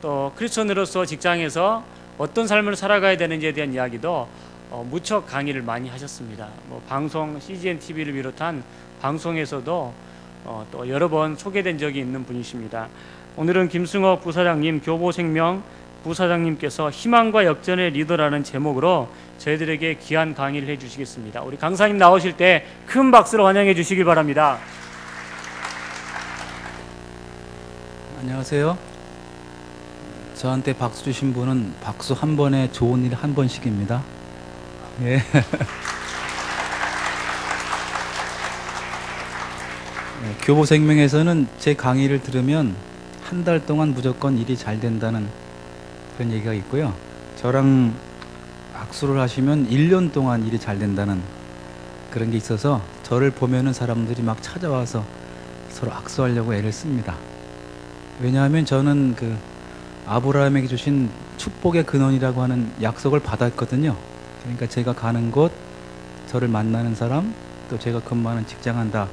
또 크리스천으로서 직장에서 어떤 삶을 살아가야 되는지에 대한 이야기도 무척 강의를 많이 하셨습니다. 방송 CGN TV를 비롯한 방송에서도 또 여러 번 소개된 적이 있는 분이십니다. 오늘은 김승옥 부사장님, 교보생명 부사장님께서 희망과 역전의 리더라는 제목으로 저희들에게 귀한 강의를 해주시겠습니다. 우리 강사님 나오실 때 큰 박수로 환영해 주시길 바랍니다. 안녕하세요. 저한테 박수 주신 분은 박수 한 번에 좋은 일 한 번씩입니다. 예. 네, 교보생명에서는 제 강의를 들으면 한 달 동안 무조건 일이 잘 된다는 그런 얘기가 있고요. 저랑 악수를 하시면 1년 동안 일이 잘 된다는 그런 게 있어서 저를 보면은 사람들이 막 찾아와서 서로 악수하려고 애를 씁니다. 왜냐하면 저는 그 아브라함에게 주신 축복의 근원이라고 하는 약속을 받았거든요. 그러니까 제가 가는 곳, 저를 만나는 사람, 또 제가 근무하는 직장은 다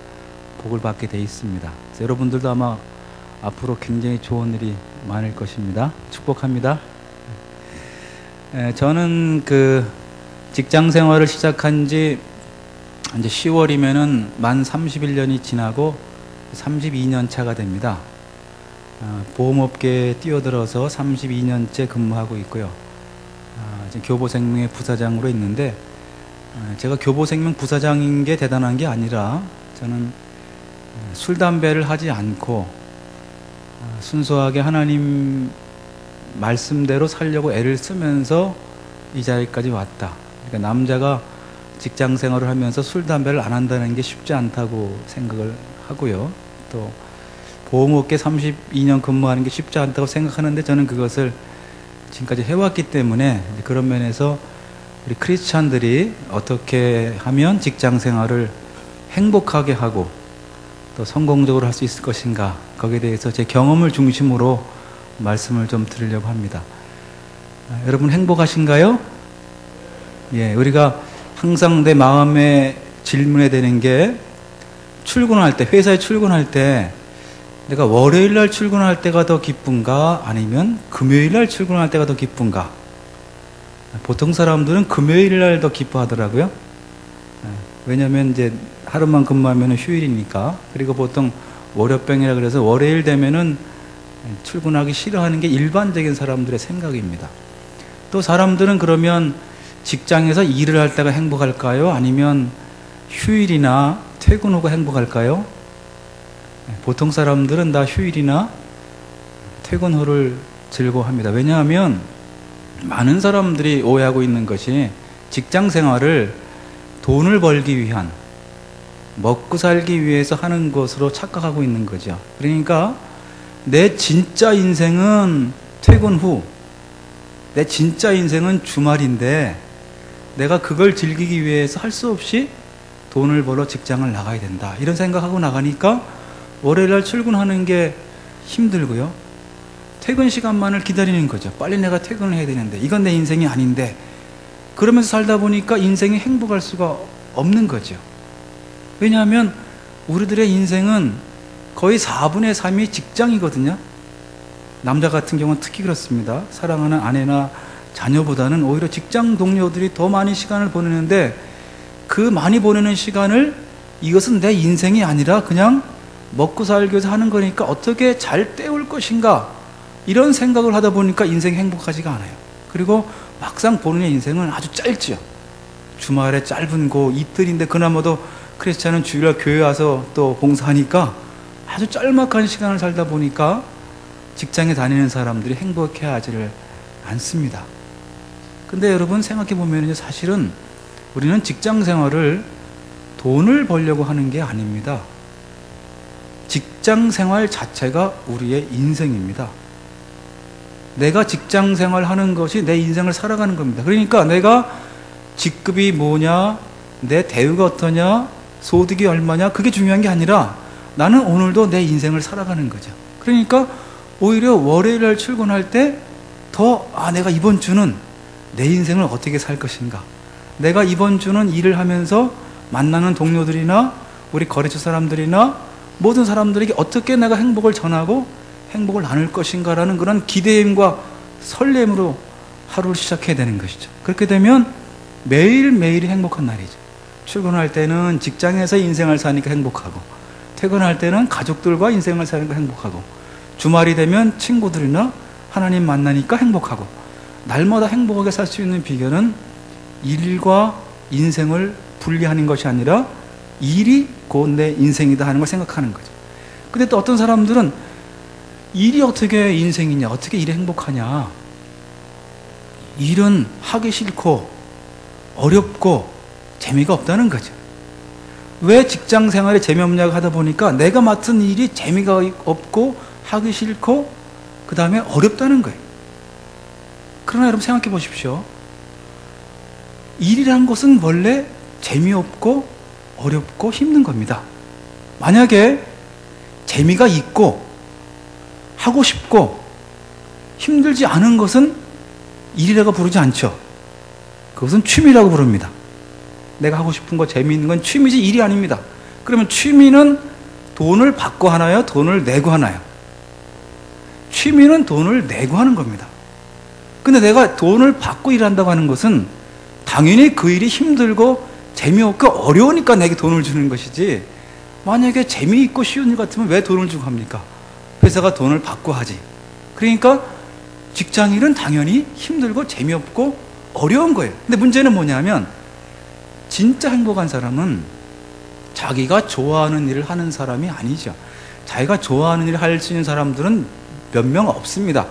복을 받게 돼 있습니다. 그래서 여러분들도 아마 앞으로 굉장히 좋은 일이 많을 것입니다. 축복합니다. 저는 그 직장 생활을 시작한 지 이제 10월이면은 만 31년이 지나고 32년 차가 됩니다. 보험업계에 뛰어들어서 32년째 근무하고 있고요. 지금 교보생명의 부사장으로 있는데, 제가 교보생명 부사장인 게 대단한 게 아니라 저는 술, 담배를 하지 않고 순수하게 하나님 말씀대로 살려고 애를 쓰면서 이 자리까지 왔다. 그러니까 남자가 직장 생활을 하면서 술, 담배를 안 한다는 게 쉽지 않다고 생각을 하고요. 또 보험업계 32년 근무하는 게 쉽지 않다고 생각하는데, 저는 그것을 지금까지 해왔기 때문에 그런 면에서 우리 크리스찬들이 어떻게 하면 직장 생활을 행복하게 하고 또 성공적으로 할 수 있을 것인가, 거기에 대해서 제 경험을 중심으로 말씀을 좀 드리려고 합니다. 여러분 행복하신가요? 예, 우리가 항상 내 마음에 질문해야 되는 게, 출근할 때, 회사에 출근할 때 내가 월요일 날 출근할 때가 더 기쁜가, 아니면 금요일 날 출근할 때가 더 기쁜가? 보통 사람들은 금요일 날 더 기뻐하더라고요. 왜냐면 이제 하루만 근무하면 휴일이니까. 그리고 보통 월요병이라 그래서 월요일 되면은 출근하기 싫어하는 게 일반적인 사람들의 생각입니다. 또 사람들은 그러면 직장에서 일을 할 때가 행복할까요? 아니면 휴일이나 퇴근 후가 행복할까요? 보통 사람들은 다 휴일이나 퇴근 후를 즐거워합니다. 왜냐하면 많은 사람들이 오해하고 있는 것이, 직장 생활을 돈을 벌기 위한, 먹고 살기 위해서 하는 것으로 착각하고 있는 거죠. 그러니까 내 진짜 인생은 퇴근 후, 내 진짜 인생은 주말인데 내가 그걸 즐기기 위해서 할 수 없이 돈을 벌어 직장을 나가야 된다, 이런 생각하고 나가니까 월요일날 출근하는 게 힘들고요, 퇴근 시간만을 기다리는 거죠. 빨리 내가 퇴근을 해야 되는데, 이건 내 인생이 아닌데, 그러면서 살다 보니까 인생이 행복할 수가 없는 거죠. 왜냐하면 우리들의 인생은 거의 4분의 3이 직장이거든요. 남자 같은 경우는 특히 그렇습니다. 사랑하는 아내나 자녀보다는 오히려 직장 동료들이 더 많이 시간을 보내는데, 그 많이 보내는 시간을 이것은 내 인생이 아니라 그냥 먹고 살기 위해서 하는 거니까 어떻게 잘 때울 것인가, 이런 생각을 하다 보니까 인생이 행복하지가 않아요. 그리고 막상 보는 인생은 아주 짧죠. 주말에 짧은 거 이틀인데, 그나마도 크리스찬은 주일날 교회 와서 또 봉사하니까 아주 짤막한 시간을 살다 보니까 직장에 다니는 사람들이 행복해 하지를 않습니다. 근데 여러분 생각해 보면 사실은 우리는 직장 생활을 돈을 벌려고 하는 게 아닙니다. 직장 생활 자체가 우리의 인생입니다. 내가 직장 생활 하는 것이 내 인생을 살아가는 겁니다. 그러니까 내가 직급이 뭐냐, 내 대우가 어떠냐, 소득이 얼마냐, 그게 중요한 게 아니라 나는 오늘도 내 인생을 살아가는 거죠. 그러니까 오히려 월요일날 출근할 때 더, 내가 이번 주는 내 인생을 어떻게 살 것인가, 내가 이번 주는 일을 하면서 만나는 동료들이나 우리 거래처 사람들이나 모든 사람들에게 어떻게 내가 행복을 전하고 행복을 나눌 것인가라는 그런 기대임과 설렘으로 하루를 시작해야 되는 것이죠. 그렇게 되면 매일매일이 행복한 날이죠. 출근할 때는 직장에서 인생을 사니까 행복하고, 퇴근할 때는 가족들과 인생을 사니까 행복하고, 주말이 되면 친구들이나 하나님 만나니까 행복하고, 날마다 행복하게 살 수 있는 비결은 일과 인생을 분리하는 것이 아니라 일이 곧 내 인생이다 하는 걸 생각하는 거죠. 근데 또 어떤 사람들은 일이 어떻게 인생이냐, 어떻게 일이 행복하냐, 일은 하기 싫고 어렵고 재미가 없다는 거죠. 왜 직장 생활에 재미없냐고 하다 보니까 내가 맡은 일이 재미가 없고 하기 싫고 그 다음에 어렵다는 거예요. 그러나 여러분 생각해 보십시오. 일이라는 것은 원래 재미없고 어렵고 힘든 겁니다. 만약에 재미가 있고 하고 싶고 힘들지 않은 것은 일이라고 부르지 않죠. 그것은 취미라고 부릅니다. 내가 하고 싶은 거, 재미있는 건 취미지 일이 아닙니다. 그러면 취미는 돈을 받고 하나요? 돈을 내고 하나요? 취미는 돈을 내고 하는 겁니다. 근데 내가 돈을 받고 일한다고 하는 것은 당연히 그 일이 힘들고 재미없고 어려우니까 내게 돈을 주는 것이지, 만약에 재미있고 쉬운 일 같으면 왜 돈을 주고 합니까? 회사가 돈을 받고 하지. 그러니까 직장일은 당연히 힘들고 재미없고 어려운 거예요. 근데 문제는 뭐냐면 진짜 행복한 사람은 자기가 좋아하는 일을 하는 사람이 아니죠. 자기가 좋아하는 일을 할 수 있는 사람들은 몇 명 없습니다.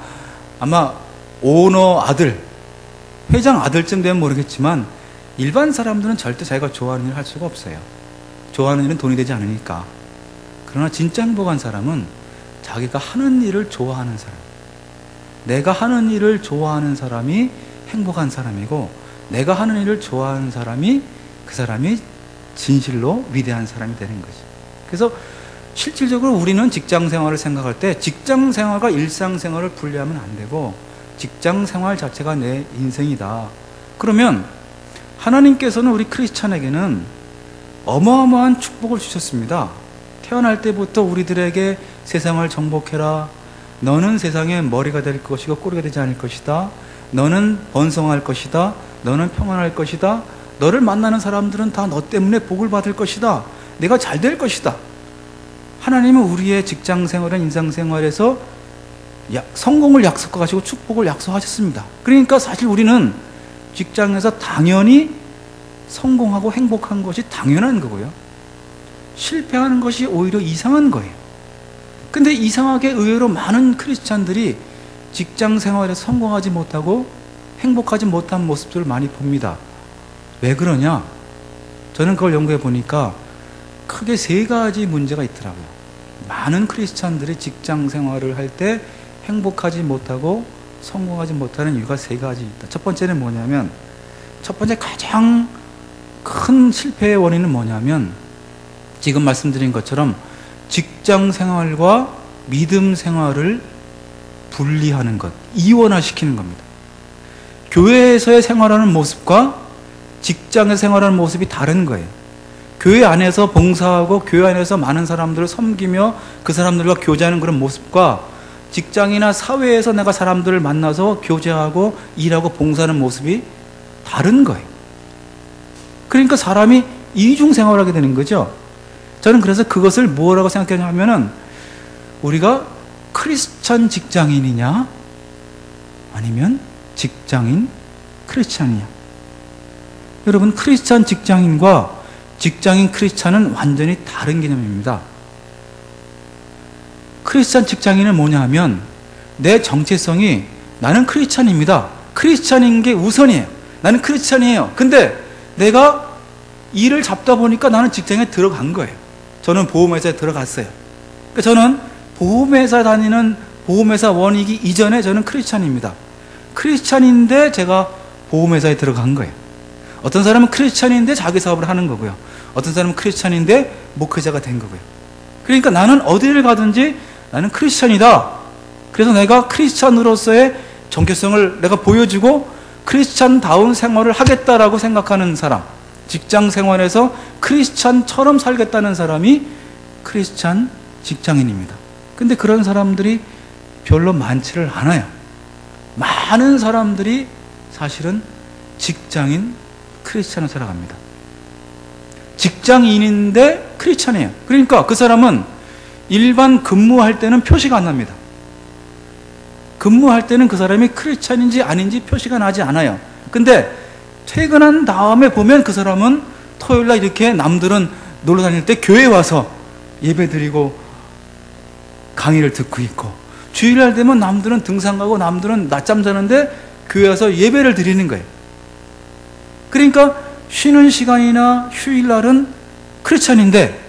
아마 오너 아들, 회장 아들쯤 되면 모르겠지만 일반 사람들은 절대 자기가 좋아하는 일을 할 수가 없어요. 좋아하는 일은 돈이 되지 않으니까. 그러나 진짜 행복한 사람은 자기가 하는 일을 좋아하는 사람, 내가 하는 일을 좋아하는 사람이 행복한 사람이고, 내가 하는 일을 좋아하는 사람이 그 사람이 진실로 위대한 사람이 되는 거죠. 그래서 실질적으로 우리는 직장 생활을 생각할 때 직장 생활과 일상 생활을 분리하면 안 되고, 직장 생활 자체가 내 인생이다. 그러면 하나님께서는 우리 크리스찬에게는 어마어마한 축복을 주셨습니다. 태어날 때부터 우리들에게 세상을 정복해라. 너는 세상의 머리가 될 것이고 꼬리가 되지 않을 것이다. 너는 번성할 것이다. 너는 평안할 것이다. 너를 만나는 사람들은 다 너 때문에 복을 받을 것이다. 내가 잘 될 것이다. 하나님은 우리의 직장 생활과 인상 생활에서 성공을 약속하시고 축복을 약속하셨습니다. 그러니까 사실 우리는 직장에서 당연히 성공하고 행복한 것이 당연한 거고요. 실패하는 것이 오히려 이상한 거예요. 근데 이상하게 의외로 많은 크리스찬들이 직장 생활에서 성공하지 못하고 행복하지 못한 모습들을 많이 봅니다. 왜 그러냐? 저는 그걸 연구해 보니까 크게 세 가지 문제가 있더라고요. 많은 크리스찬들이 직장 생활을 할 때 행복하지 못하고 성공하지 못하는 이유가 세 가지 있다. 첫 번째는 뭐냐면, 첫 번째 가장 큰 실패의 원인은 뭐냐면, 지금 말씀드린 것처럼 직장 생활과 믿음 생활을 분리하는 것, 이원화시키는 겁니다. 교회에서의 생활하는 모습과 직장에서 생활하는 모습이 다른 거예요. 교회 안에서 봉사하고 교회 안에서 많은 사람들을 섬기며 그 사람들과 교제하는 그런 모습과 직장이나 사회에서 내가 사람들을 만나서 교제하고 일하고 봉사하는 모습이 다른 거예요. 그러니까 사람이 이중 생활하게 되는 거죠. 저는 그래서 그것을 뭐라고 생각하냐면은, 우리가 크리스찬 직장인이냐 아니면 직장인 크리스찬이냐. 여러분, 크리스찬 직장인과 직장인 크리스찬은 완전히 다른 개념입니다. 크리스찬 직장인은 뭐냐 하면, 내 정체성이 나는 크리스찬입니다. 크리스찬인 게 우선이에요. 나는 크리스찬이에요. 근데 내가 일을 잡다 보니까 나는 직장에 들어간 거예요. 저는 보험회사에 들어갔어요. 그러니까 저는 보험회사 다니는 보험회사 원이기 이전에 저는 크리스찬입니다. 크리스찬인데 제가 보험회사에 들어간 거예요. 어떤 사람은 크리스찬인데 자기 사업을 하는 거고요. 어떤 사람은 크리스찬인데 목회자가 된 거고요. 그러니까 나는 어디를 가든지 나는 크리스찬이다. 그래서 내가 크리스찬으로서의 정체성을 내가 보여주고 크리스찬다운 생활을 하겠다라고 생각하는 사람, 직장 생활에서 크리스찬처럼 살겠다는 사람이 크리스찬 직장인입니다. 근데 그런 사람들이 별로 많지를 않아요. 많은 사람들이 사실은 직장인 크리스찬을 살아갑니다. 직장인인데 크리스찬이에요. 그러니까 그 사람은 일반 근무할 때는 표시가 안 납니다. 근무할 때는 그 사람이 크리스찬인지 아닌지 표시가 나지 않아요. 근데 퇴근한 다음에 보면 그 사람은 토요일날 이렇게 남들은 놀러 다닐 때 교회에 와서 예배 드리고 강의를 듣고 있고, 주일날 되면 남들은 등산 가고 남들은 낮잠 자는데 교회 와서 예배를 드리는 거예요. 그러니까 쉬는 시간이나 휴일날은 크리스찬인데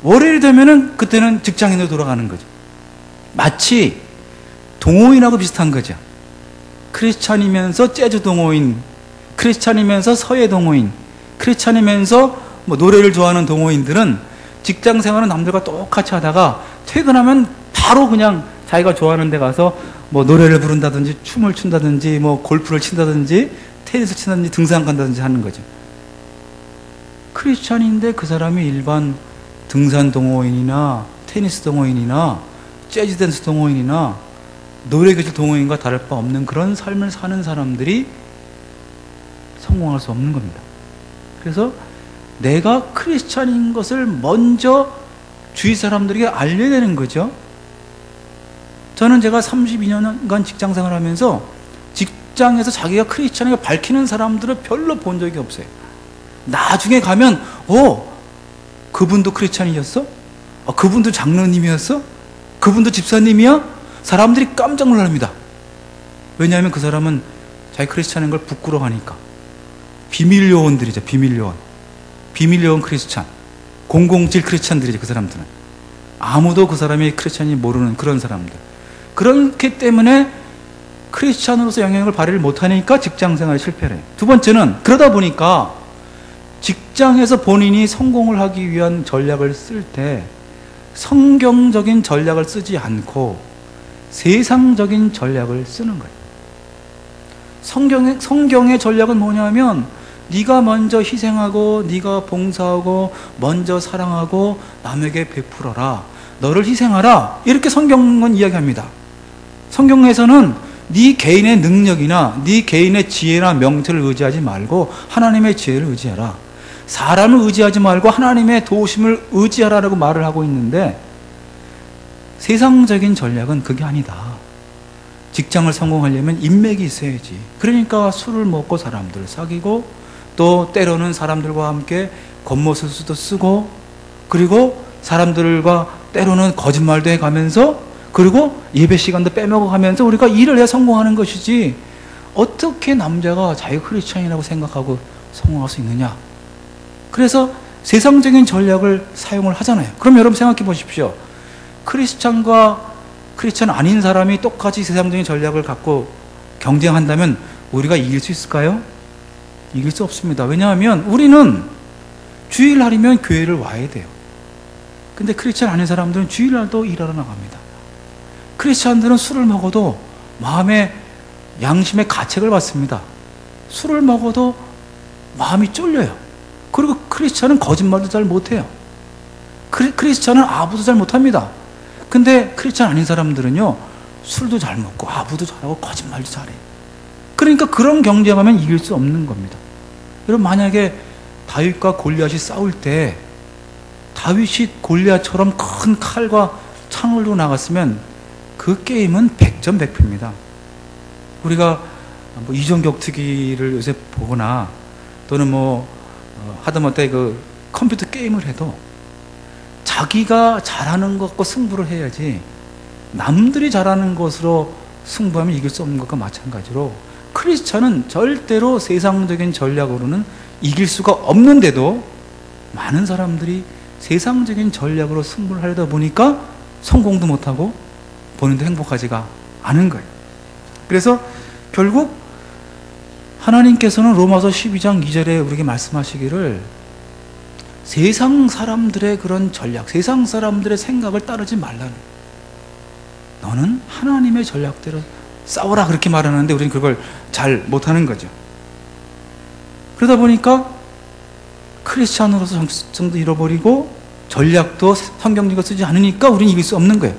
월요일 되면은 그때는 직장인으로 돌아가는 거죠. 마치 동호인하고 비슷한 거죠. 크리스찬이면서 재즈 동호인, 크리스찬이면서 서예 동호인, 크리스찬이면서 뭐 노래를 좋아하는 동호인들은 직장 생활은 남들과 똑같이 하다가 퇴근하면 바로 그냥 자기가 좋아하는 데 가서 뭐 노래를 부른다든지 춤을 춘다든지 뭐 골프를 친다든지 테니스 친다든지 등산 간다든지 하는 거죠. 크리스찬인데 그 사람이 일반 등산 동호인이나 테니스 동호인이나 재즈 댄스 동호인이나 노래교실 동호인과 다를 바 없는 그런 삶을 사는 사람들이 성공할 수 없는 겁니다. 그래서 내가 크리스찬인 것을 먼저 주위 사람들에게 알려야 되는 거죠. 저는 제가 32년간 직장 생활하면서 직장에서 자기가 크리스찬이가 밝히는 사람들을 별로 본 적이 없어요. 나중에 가면 그분도 크리스찬이었어? 그분도 장로님이었어? 그분도 집사님이야? 사람들이 깜짝 놀랍니다. 왜냐하면 그 사람은 자기 크리스찬인 걸 부끄러워하니까. 비밀 요원들이죠. 비밀 요원. 비밀 요원 크리스찬. 007 크리스찬들이죠. 그 사람들은 아무도 그 사람이 크리스찬이 모르는 그런 사람들. 그렇기 때문에 크리스찬으로서 영향을 발휘를 못하니까 직장생활에 실패를 해요. 두 번째는 그러다 보니까 직장에서 본인이 성공을 하기 위한 전략을 쓸 때 성경적인 전략을 쓰지 않고 세상적인 전략을 쓰는 거예요. 성경의 전략은 뭐냐면 네가 먼저 희생하고 네가 봉사하고 먼저 사랑하고 남에게 베풀어라. 너를 희생하라. 이렇게 성경은 이야기합니다. 성경에서는 네 개인의 능력이나 네 개인의 지혜나 명철을 의지하지 말고 하나님의 지혜를 의지하라. 사람을 의지하지 말고 하나님의 도우심을 의지하라라고 말을 하고 있는데 세상적인 전략은 그게 아니다. 직장을 성공하려면 인맥이 있어야지. 그러니까 술을 먹고 사람들을 사귀고 또 때로는 사람들과 함께 겉모술수도 쓰고 그리고 사람들과 때로는 거짓말도 해가면서 그리고 예배 시간도 빼먹어가면서 우리가 일을 해 성공하는 것이지 어떻게 남자가 자기가 크리스찬이라고 생각하고 성공할 수 있느냐. 그래서 세상적인 전략을 사용을 하잖아요. 그럼 여러분 생각해 보십시오. 크리스찬과 크리스찬 아닌 사람이 똑같이 세상적인 전략을 갖고 경쟁한다면 우리가 이길 수 있을까요? 이길 수 없습니다. 왜냐하면 우리는 주일날이면 교회를 와야 돼요. 근데 크리스찬 아닌 사람들은 주일날도 일하러 나갑니다. 크리스찬들은 술을 먹어도 마음에 양심의 가책을 받습니다. 술을 먹어도 마음이 쫄려요. 그리고 크리스찬은 거짓말도 잘 못해요. 크리스찬은 아부도 잘 못합니다. 근데 크리스찬 아닌 사람들은요 술도 잘 먹고 아부도 잘하고 거짓말도 잘해요. 그러니까 그런 경쟁하면 이길 수 없는 겁니다. 여러분 만약에 다윗과 골리앗이 싸울 때 다윗이 골리앗처럼 큰 칼과 창을 들고 나갔으면 그 게임은 100점 100패입니다. 우리가 뭐 이종격 투기를 요새 보거나 또는 하다못해 그 컴퓨터 게임을 해도 자기가 잘하는 것과 승부를 해야지 남들이 잘하는 것으로 승부하면 이길 수 없는 것과 마찬가지로 크리스찬은 절대로 세상적인 전략으로는 이길 수가 없는데도 많은 사람들이 세상적인 전략으로 승부를 하려다 보니까 성공도 못하고 본인도 행복하지가 않은 거예요. 그래서 결국 하나님께서는 로마서 12장 2절에 우리에게 말씀하시기를 세상 사람들의 그런 전략, 세상 사람들의 생각을 따르지 말라는, 너는 하나님의 전략대로 싸워라 그렇게 말하는데 우리는 그걸 잘 못하는 거죠. 그러다 보니까 크리스찬으로서 정체성도 잃어버리고 전략도 성경적으로 쓰지 않으니까 우리는 이길 수 없는 거예요.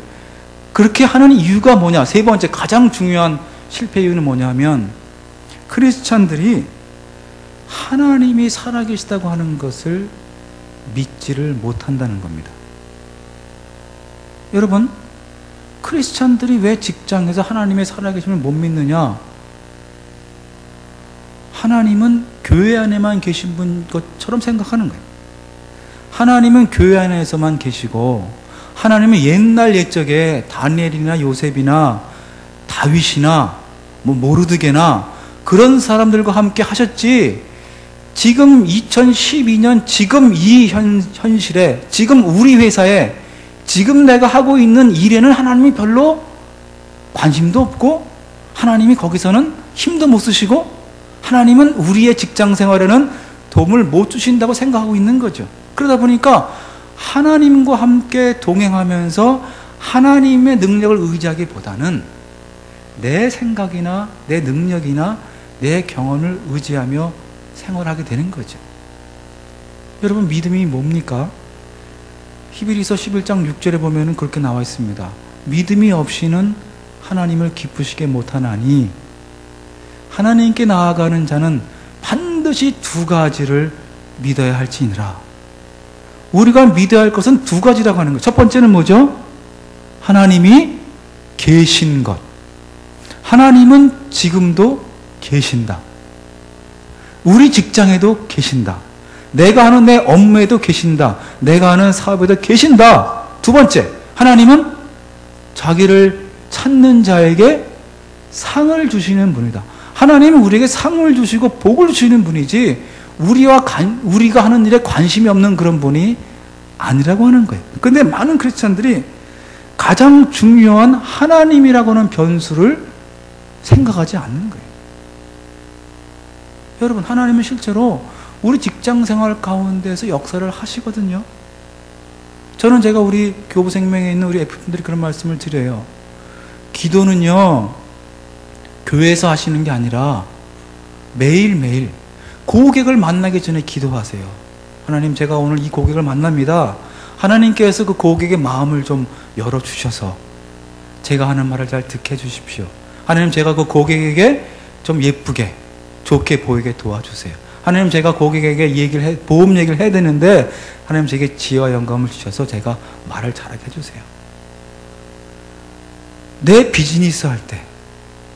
그렇게 하는 이유가 뭐냐? 세 번째 가장 중요한 실패 이유는 뭐냐면 크리스찬들이 하나님이 살아계시다고 하는 것을 믿지를 못한다는 겁니다. 여러분, 크리스찬들이 왜 직장에서 하나님의 살아계심을 못 믿느냐? 하나님은 교회 안에만 계신 분 것처럼 생각하는 거예요. 하나님은 교회 안에서만 계시고 하나님은 옛날 옛적에 다니엘이나 요셉이나 다윗이나 모르드게나 그런 사람들과 함께 하셨지, 지금 2012년 지금 이 현실에, 지금 우리 회사에, 지금 내가 하고 있는 일에는 하나님이 별로 관심도 없고 하나님이 거기서는 힘도 못 쓰시고 하나님은 우리의 직장 생활에는 도움을 못 주신다고 생각하고 있는 거죠. 그러다 보니까 하나님과 함께 동행하면서 하나님의 능력을 의지하기보다는 내 생각이나 내 능력이나 내 경험을 의지하며 생활하게 되는 거죠. 여러분, 믿음이 뭡니까? 히브리서 11장 6절에 보면 그렇게 나와 있습니다. 믿음이 없이는 하나님을 기쁘시게 못하나니 하나님께 나아가는 자는 반드시 두 가지를 믿어야 할지니라. 우리가 믿어야 할 것은 두 가지라고 하는 거예요. 첫 번째는 뭐죠? 하나님이 계신 것. 하나님은 지금도 계신다. 우리 직장에도 계신다. 내가 하는 내 업무에도 계신다. 내가 하는 사업에도 계신다. 두 번째, 하나님은 자기를 찾는 자에게 상을 주시는 분이다. 하나님은 우리에게 상을 주시고 복을 주시는 분이지 우리가 하는 일에 관심이 없는 그런 분이 아니라고 하는 거예요. 그런데 많은 크리스찬들이 가장 중요한 하나님이라고 하는 변수를 생각하지 않는 거예요. 여러분, 하나님은 실제로 우리 직장 생활 가운데서 역사를 하시거든요. 저는 제가 우리 교부생명에 있는 우리 F분들이 그런 말씀을 드려요. 기도는요, 교회에서 하시는 게 아니라 매일매일 고객을 만나기 전에 기도하세요. 하나님, 제가 오늘 이 고객을 만납니다. 하나님께서 그 고객의 마음을 좀 열어주셔서 제가 하는 말을 잘 듣게 해주십시오. 하나님, 제가 그 고객에게 좀 예쁘게 좋게 보이게 도와주세요. 하나님, 제가 고객에게 보험 얘기를 해야 되는데 하나님, 제게 지혜와 영감을 주셔서 제가 말을 잘하게 해주세요. 내 비즈니스 할 때,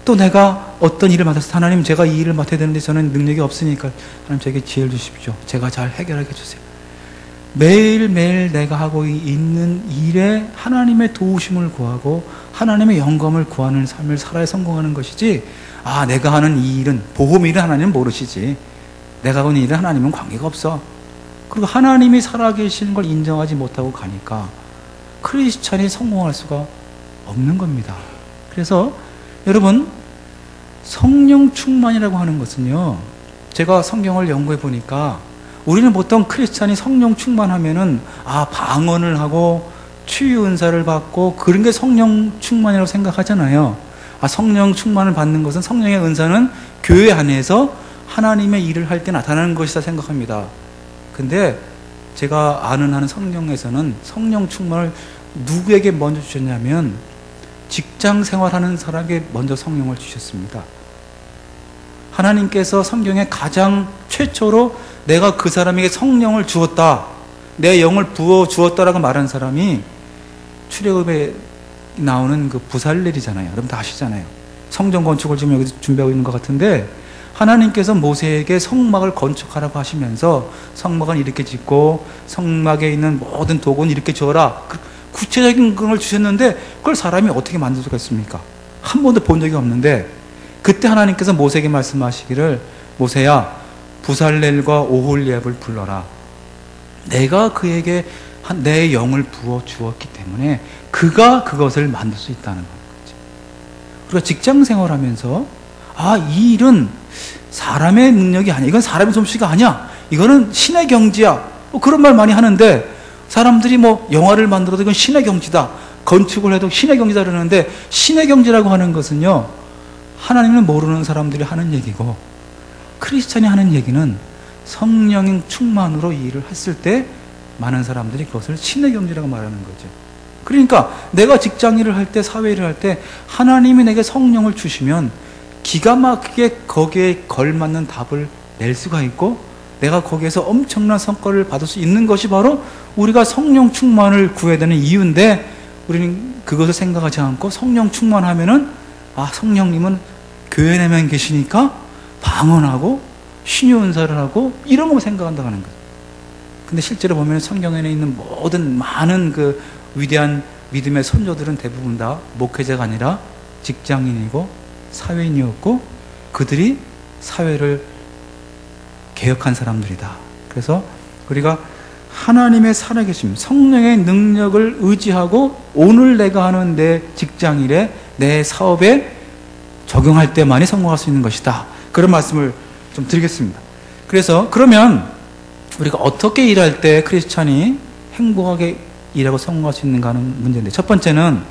또 내가 어떤 일을 맡아서 하나님, 제가 이 일을 맡아야 되는데 저는 능력이 없으니까 하나님, 제게 지혜를 주십시오. 제가 잘 해결하게 해주세요. 매일매일 내가 하고 있는 일에 하나님의 도우심을 구하고 하나님의 영감을 구하는 삶을 살아야 성공하는 것이지, 내가 하는 이 일은, 보험 일은 하나님은 모르시지, 내가 하는 일은 하나님은 관계가 없어. 그리고 하나님이 살아계시는 걸 인정하지 못하고 가니까 크리스찬이 성공할 수가 없는 겁니다. 그래서 여러분, 성령 충만이라고 하는 것은요, 제가 성경을 연구해 보니까 우리는 보통 크리스찬이 성령 충만하면은 방언을 하고 치유 은사를 받고 그런 게 성령 충만이라고 생각하잖아요. 성령 충만을 받는 것은, 성령의 은사는 교회 안에서 하나님의 일을 할 때 나타나는 것이다 생각합니다. 근데 제가 아는 한 성경에서는 성령 충만을 누구에게 먼저 주셨냐면 직장 생활하는 사람에게 먼저 성령을 주셨습니다. 하나님께서 성경에 가장 최초로 내가 그 사람에게 성령을 주었다, 내 영을 부어 주었다라고 말한 사람이 출애굽에 나오는 그 부살렐이잖아요. 여러분 다 아시잖아요. 성전 건축을 지금 여기서 준비하고 있는 것 같은데, 하나님께서 모세에게 성막을 건축하라고 하시면서 성막은 이렇게 짓고 성막에 있는 모든 도구는 이렇게 지어라, 구체적인 걸 주셨는데 그걸 사람이 어떻게 만들 수가 있습니까? 한 번도 본 적이 없는데, 그때 하나님께서 모세에게 말씀하시기를, 모세야, 부살렐과 오홀리압을 불러라. 내가 그에게 내 영을 부어 주었기 때문에 그가 그것을 만들 수 있다는 거죠. 우리가 직장 생활하면서 이 일은 사람의 능력이 아니야, 이건 사람의 솜씨가 아니야, 이거는 신의 경지야, 그런 말 많이 하는데, 사람들이 영화를 만들어도 이건 신의 경지다, 건축을 해도 신의 경지다 그러는데, 신의 경지라고 하는 것은요, 하나님을 모르는 사람들이 하는 얘기고, 크리스찬이 하는 얘기는 성령의 충만으로 이 일을 했을 때 많은 사람들이 그것을 신의 경지라고 말하는 거죠. 그러니까 내가 직장일을 할 때, 사회일을 할 때 하나님이 내게 성령을 주시면 기가 막히게 거기에 걸맞는 답을 낼 수가 있고 내가 거기에서 엄청난 성과를 받을 수 있는 것이 바로 우리가 성령 충만을 구해야 되는 이유인데, 우리는 그것을 생각하지 않고 성령 충만하면은 성령님은 교회 내면 계시니까 방언하고 신유은사를 하고 이런 것만 생각한다고 하는 거죠. 근데 실제로 보면 성경에 있는 모든 많은 그 위대한 믿음의 선조들은 대부분 다 목회자가 아니라 직장인이고 사회인이었고 그들이 사회를 개혁한 사람들이다. 그래서 우리가 하나님의 살아계심, 성령의 능력을 의지하고 오늘 내가 하는 내 직장일에, 내 사업에 적용할 때만이 성공할 수 있는 것이다. 그런 말씀을 좀 드리겠습니다. 그래서 그러면 우리가 어떻게 일할 때 크리스찬이 행복하게 일하고 성공할 수 있는가 하는 문제인데, 첫 번째는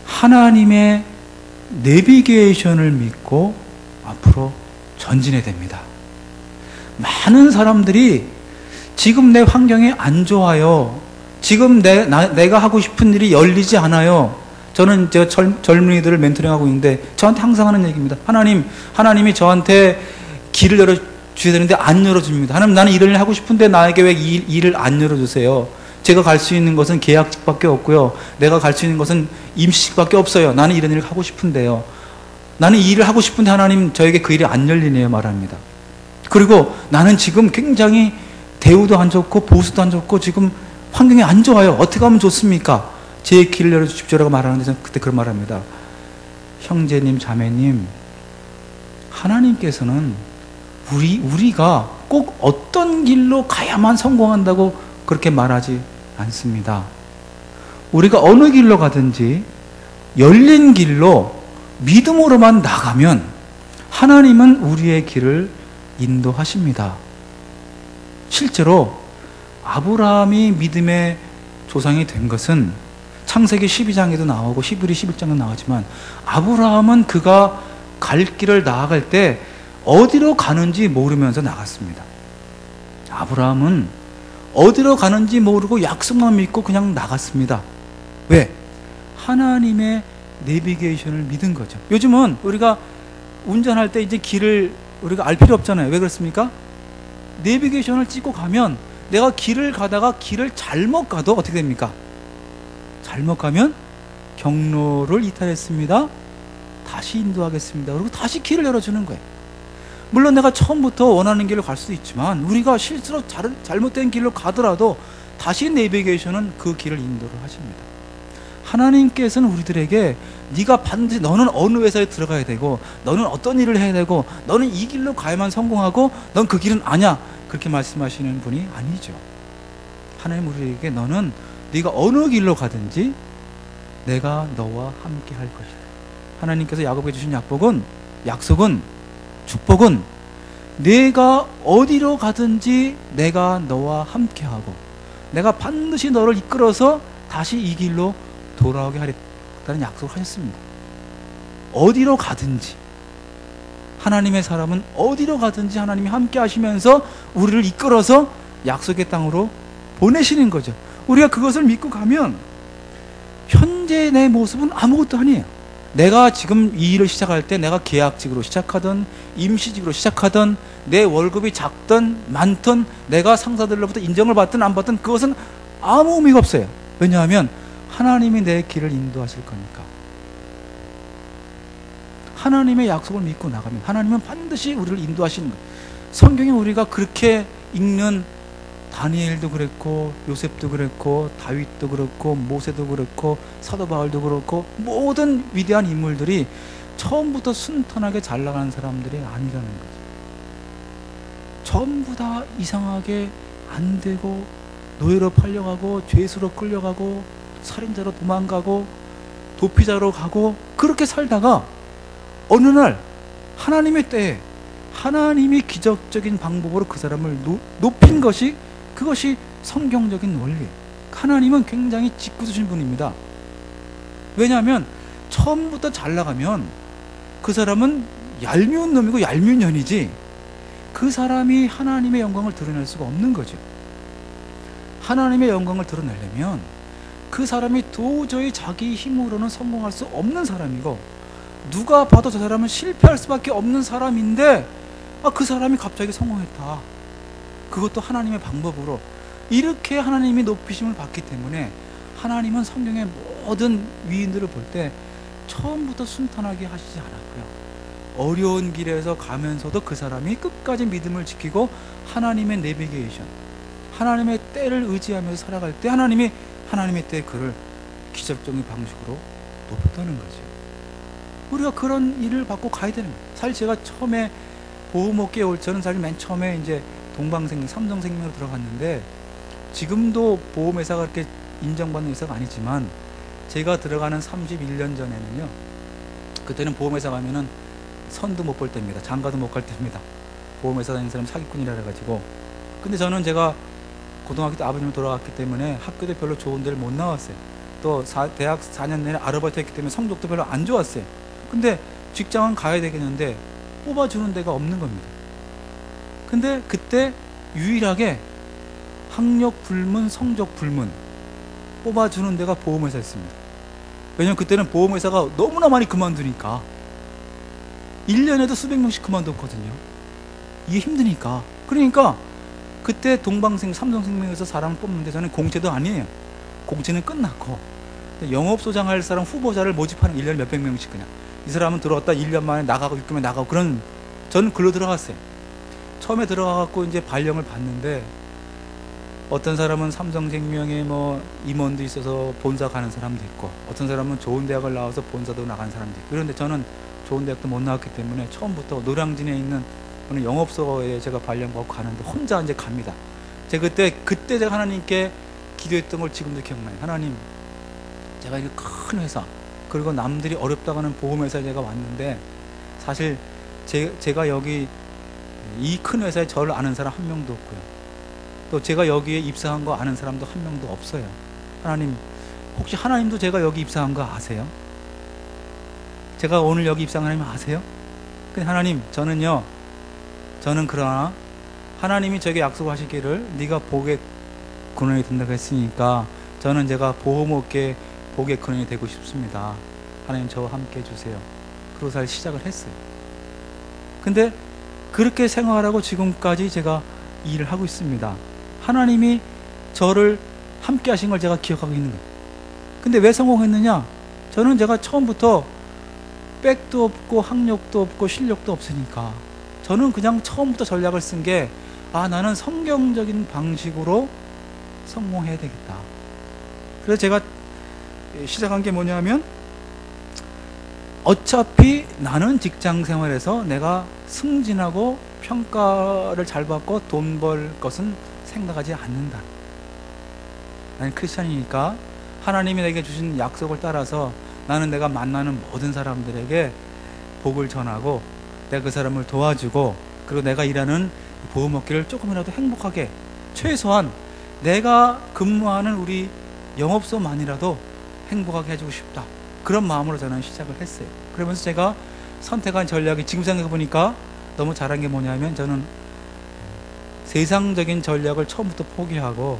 하나님의 내비게이션을 믿고 앞으로 전진해야 됩니다. 많은 사람들이 지금 내 환경이 안 좋아요. 지금 내가 하고 싶은 일이 열리지 않아요. 저는 제가 젊은이들을 멘토링하고 있는데 저한테 항상 하는 얘기입니다. 하나님이 저한테 길을 열어주셔야 되는데 안 열어줍니다. 하나님, 나는 이런 일 하고 싶은데 나에게 왜 일을 안 열어주세요? 제가 갈 수 있는 것은 계약직밖에 없고요. 내가 갈 수 있는 것은 임시직밖에 없어요. 나는 이런 일을 하고 싶은데요. 나는 이 일을 하고 싶은데 하나님 저에게 그 일이 안 열리네요 말합니다. 그리고 나는 지금 굉장히 대우도 안 좋고 보수도 안 좋고 지금 환경이 안 좋아요. 어떻게 하면 좋습니까? 제 길을 열어주십시오라고 말하는데 저는 그때 그런 말합니다. 형제님, 자매님, 하나님께서는 우리가 꼭 어떤 길로 가야만 성공한다고 그렇게 말하지 않습니다. 우리가 어느 길로 가든지 열린 길로 믿음으로만 나가면 하나님은 우리의 길을 인도하십니다. 실제로 아브라함이 믿음의 조상이 된 것은 창세기 12장에도 나오고 히브리 11장도 나오지만, 아브라함은 그가 갈 길을 나아갈 때 어디로 가는지 모르면서 나갔습니다. 아브라함은 어디로 가는지 모르고 약속만 믿고 그냥 나갔습니다. 왜? 하나님의 내비게이션을 믿은 거죠. 요즘은 우리가 운전할 때 이제 길을 우리가 알 필요 없잖아요. 왜 그렇습니까? 내비게이션을 찍고 가면 내가 길을 가다가 길을 잘못 가도 어떻게 됩니까? 잘못 가면 경로를 이탈했습니다. 다시 인도하겠습니다. 그리고 다시 길을 열어주는 거예요. 물론 내가 처음부터 원하는 길로 갈 수도 있지만 우리가 실수로 잘못된 길로 가더라도 다시 내비게이션은 그 길을 인도를 하십니다. 하나님께서는 우리들에게 네가 반드시 너는 어느 회사에 들어가야 되고 너는 어떤 일을 해야 되고 너는 이 길로 가야만 성공하고 넌 그 길은 아니야, 그렇게 말씀하시는 분이 아니죠. 하나님 우리에게 너는 네가 어느 길로 가든지 내가 너와 함께 할 것이다. 하나님께서 야곱에게 주신 약속은 축복은 내가 어디로 가든지 내가 너와 함께하고 내가 반드시 너를 이끌어서 다시 이 길로 돌아오게 하겠다는 약속을 하셨습니다. 어디로 가든지 하나님의 사람은 어디로 가든지 하나님이 함께 하시면서 우리를 이끌어서 약속의 땅으로 보내시는 거죠. 우리가 그것을 믿고 가면 현재 내 모습은 아무것도 아니에요. 내가 지금 이 일을 시작할 때 내가 계약직으로 시작하든 임시직으로 시작하든 내 월급이 작든 많든 내가 상사들로부터 인정을 받든 안 받든 그것은 아무 의미가 없어요. 왜냐하면 하나님이 내 길을 인도하실 거니까. 하나님의 약속을 믿고 나가면 하나님은 반드시 우리를 인도하시는 거예요. 성경에 우리가 그렇게 읽는 다니엘도 그랬고 요셉도 그랬고 다윗도 그렇고 모세도 그렇고 사도 바울도 그렇고 모든 위대한 인물들이 처음부터 순탄하게 잘 나가는 사람들이 아니라는 거죠. 전부 다 이상하게 안 되고 노예로 팔려가고 죄수로 끌려가고 살인자로 도망가고 도피자로 가고 그렇게 살다가 어느 날 하나님의 때에 하나님이 기적적인 방법으로 그 사람을 높인 것이 그것이 성경적인 원리예요. 하나님은 굉장히 짓궂으신 분입니다. 왜냐하면 처음부터 잘 나가면 그 사람은 얄미운 놈이고 얄미운 년이지 그 사람이 하나님의 영광을 드러낼 수가 없는 거죠. 하나님의 영광을 드러내려면 그 사람이 도저히 자기 힘으로는 성공할 수 없는 사람이고, 누가 봐도 저 사람은 실패할 수밖에 없는 사람인데 그 사람이 갑자기 성공했다. 그것도 하나님의 방법으로. 이렇게 하나님이 높이심을 받기 때문에 하나님은 성경의 모든 위인들을 볼 때 처음부터 순탄하게 하시지 않았고요, 어려운 길에서 가면서도 그 사람이 끝까지 믿음을 지키고 하나님의 내비게이션, 하나님의 때를 의지하면서 살아갈 때 하나님의 때에 그를 기적적인 방식으로 높였다는 거죠. 우리가 그런 일을 받고 가야 되는 거예요. 사실 제가 처음에 보험업계에 올 저는 사실 맨 처음에 이제 동방생명, 삼성생명으로 들어갔는데, 지금도 보험회사가 그렇게 인정받는 회사가 아니지만 제가 들어가는 31년 전에는요, 그때는 보험회사 가면은 선도 못 볼 때입니다. 장가도 못 갈 때입니다. 보험회사 다니는 사람 사기꾼이라 해가지고. 근데 저는 제가 고등학교 때 아버님이 돌아갔기 때문에 학교도 별로 좋은 데를 못 나왔어요. 또 대학 4년 내내 아르바이트 했기 때문에 성적도 별로 안 좋았어요. 근데 직장은 가야 되겠는데 뽑아주는 데가 없는 겁니다. 근데 그때 유일하게 학력 불문, 성적 불문 뽑아주는 데가 보험회사였습니다. 왜냐면 그때는 보험회사가 너무나 많이 그만두니까 1년에도 수백 명씩 그만뒀거든요. 이게 힘드니까. 그러니까 그때 삼성생명에서 사람을 뽑는데 저는 공채도 아니에요. 공채는 끝났고 영업소장 할 사람 후보자를 모집하는 1년에 몇백 명씩 그냥. 이 사람은 들어왔다 1년 만에 나가고 6개월에 나가고 그런, 저는 글로 들어갔어요. 처음에 들어가갖고 이제 발령을 받는데 어떤 사람은 삼성생명에 뭐 임원도 있어서 본사 가는 사람도 있고, 어떤 사람은 좋은 대학을 나와서 본사도 나가는 사람도 있고. 그런데 저는 좋은 대학도 못 나왔기 때문에 처음부터 노량진에 있는 어느 영업소에 제가 발령받고 가는데 혼자 이제 갑니다. 제가 그때 제가 하나님께 기도했던 걸 지금도 기억나요. 하나님, 제가 이렇게 큰 회사, 그리고 남들이 어렵다고 하는 보험회사에 제가 왔는데 사실 제가 여기 이 큰 회사에 저를 아는 사람 한 명도 없고요, 또 제가 여기에 입사한 거 아는 사람도 한 명도 없어요. 하나님, 혹시 하나님도 제가 여기 입사한 거 아세요? 제가 오늘 여기 입사한 하나님 아세요? 근데 하나님, 저는 그러나 하나님이 저에게 약속하시기를 네가 복의 근원이 된다고 했으니까 저는 제가 보험업계 복의 근원이 되고 싶습니다. 하나님 저와 함께 해주세요. 그러고 시작을 했어요. 근데 그렇게 생활하고 지금까지 제가 일을 하고 있습니다. 하나님이 저를 함께 하신 걸 제가 기억하고 있는 거예요. 근데 왜 성공했느냐? 저는 제가 처음부터 백도 없고 학력도 없고 실력도 없으니까 저는 그냥 처음부터 전략을 쓴 게, 나는 성경적인 방식으로 성공해야 되겠다. 그래서 제가 시작한 게 뭐냐면, 어차피 나는 직장 생활에서 내가 승진하고 평가를 잘 받고 돈 벌 것은 생각하지 않는다. 나는 크리스찬이니까 하나님이 내게 주신 약속을 따라서 나는 내가 만나는 모든 사람들에게 복을 전하고 내가 그 사람을 도와주고, 그리고 내가 일하는 보험업계를 조금이라도 행복하게, 최소한 내가 근무하는 우리 영업소만이라도 행복하게 해주고 싶다. 그런 마음으로 저는 시작을 했어요. 그러면서 제가 선택한 전략이 지금 생각해보니까 너무 잘한 게 뭐냐면, 저는 세상적인 전략을 처음부터 포기하고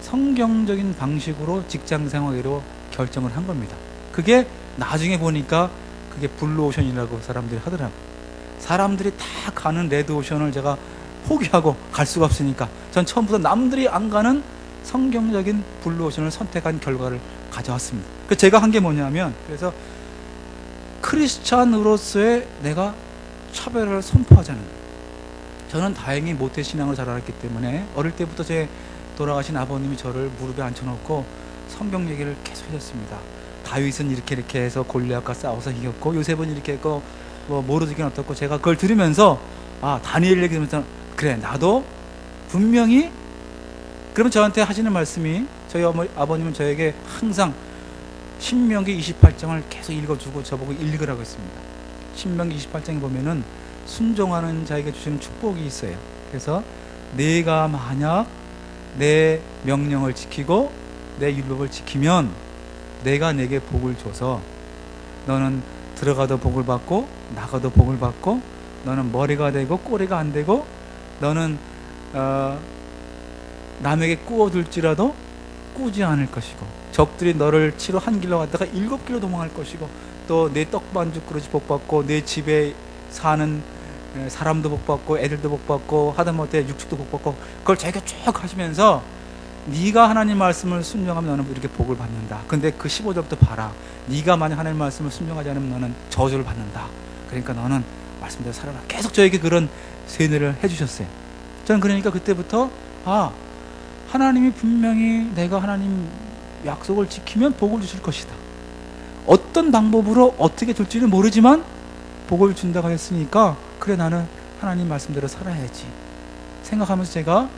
성경적인 방식으로 직장 생활로 결정을 한 겁니다. 그게 나중에 보니까 그게 블루오션이라고 사람들이 하더라고요. 사람들이 다 가는 레드오션을 제가 포기하고 갈 수가 없으니까 전 처음부터 남들이 안 가는 성경적인 블루오션을 선택한 결과를 가져왔습니다. 그 제가 한 게 뭐냐면, 그래서 크리스찬으로서의 내가 차별을 선포하자는 거예요. 저는 다행히 모태신앙을 잘 알았기 때문에 어릴 때부터 제 돌아가신 아버님이 저를 무릎에 앉혀놓고 성경 얘기를 계속 해줬습니다. 다윗은 이렇게 해서 골리앗과 싸워서 이겼고, 요셉은 이렇게 했고, 뭐 모르드게는 어떻고. 제가 그걸 들으면서 다니엘 얘기 들으면서 그래, 나도 분명히. 그러면 저한테 하시는 말씀이, 저희 아버님은 저에게 항상 신명기 28장을 계속 읽어주고 저보고 읽으라고 했습니다. 신명기 28장에 보면은 순종하는 자에게 주시는 축복이 있어요. 그래서 내가 만약 내 명령을 지키고 내 율법을 지키면 내가 내게 복을 줘서 너는 들어가도 복을 받고 나가도 복을 받고, 너는 머리가 되고 꼬리가 안 되고, 너는 남에게 꾸어둘지라도 꾸지 않을 것이고, 적들이 너를 치러 한 길로 갔다가 7길로 도망할 것이고, 또 내 떡반죽 그릇이 복받고 내 집에 사는 사람도 복받고 애들도 복받고 하다못해 육축도 복받고, 그걸 자기가 쭉 하시면서 네가 하나님 말씀을 순종하면 너는 이렇게 복을 받는다. 근데 그 15절부터 봐라. 네가 만약 하나님 말씀을 순종하지 않으면 너는 저주를 받는다. 그러니까 너는 말씀대로 살아라. 계속 저에게 그런 세뇌를 해주셨어요. 저는 그러니까 그때부터 하나님이 분명히 내가 하나님 약속을 지키면 복을 주실 것이다. 어떤 방법으로 어떻게 줄지는 모르지만 복을 준다고 했으니까, 그래 나는 하나님 말씀대로 살아야지 생각하면서 제가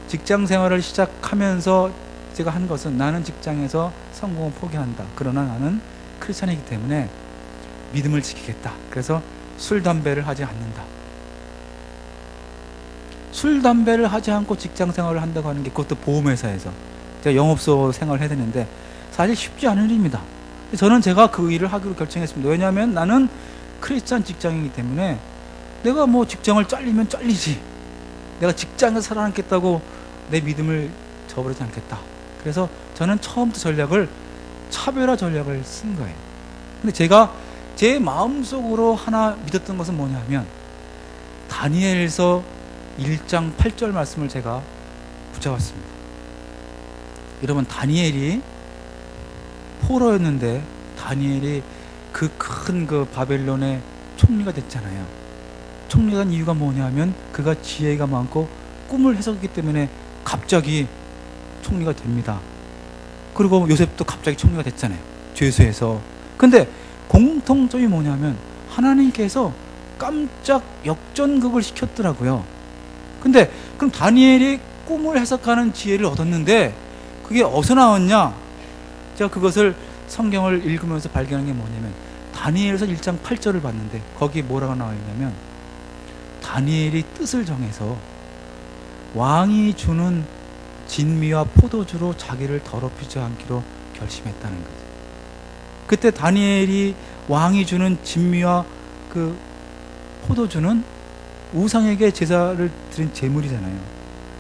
직장 생활을 시작하면서 제가 한 것은, 나는 직장에서 성공을 포기한다. 그러나 나는 크리스찬이기 때문에 믿음을 지키겠다. 그래서 술, 담배를 하지 않는다. 술, 담배를 하지 않고 직장 생활을 한다고 하는 게, 그것도 보험회사에서 제가 영업소 생활을 해야 되는데 사실 쉽지 않은 일입니다. 저는 제가 그 일을 하기로 결정했습니다. 왜냐하면 나는 크리스찬 직장이기 때문에 내가 뭐 직장을 잘리면 잘리지, 내가 직장에서 살아남겠다고 내 믿음을 저버리지 않겠다. 그래서 저는 처음부터 전략을 차별화 전략을 쓴 거예요. 근데 제가 제 마음속으로 하나 믿었던 것은 뭐냐면, 다니엘서 1장 8절 말씀을 제가 붙잡았습니다. 여러분, 다니엘이 포로였는데 다니엘이 그 큰 그 바벨론의 총리가 됐잖아요. 총리가 된 이유가 뭐냐면 그가 지혜가 많고 꿈을 해석했기 때문에 갑자기 총리가 됩니다. 그리고 요셉도 갑자기 총리가 됐잖아요. 죄수에서. 근데 공통점이 뭐냐면 하나님께서 깜짝 역전극을 시켰더라고요. 근데 그럼 다니엘이 꿈을 해석하는 지혜를 얻었는데 그게 어디서 나왔냐? 제가 그것을 성경을 읽으면서 발견한 게 뭐냐면, 다니엘서 1장 8절을 봤는데 거기에 뭐라고 나와 있냐면, 다니엘이 뜻을 정해서 왕이 주는 진미와 포도주로 자기를 더럽히지 않기로 결심했다는 거죠. 그때 다니엘이 왕이 주는 진미와 그 포도주는 우상에게 제사를 드린 제물이잖아요.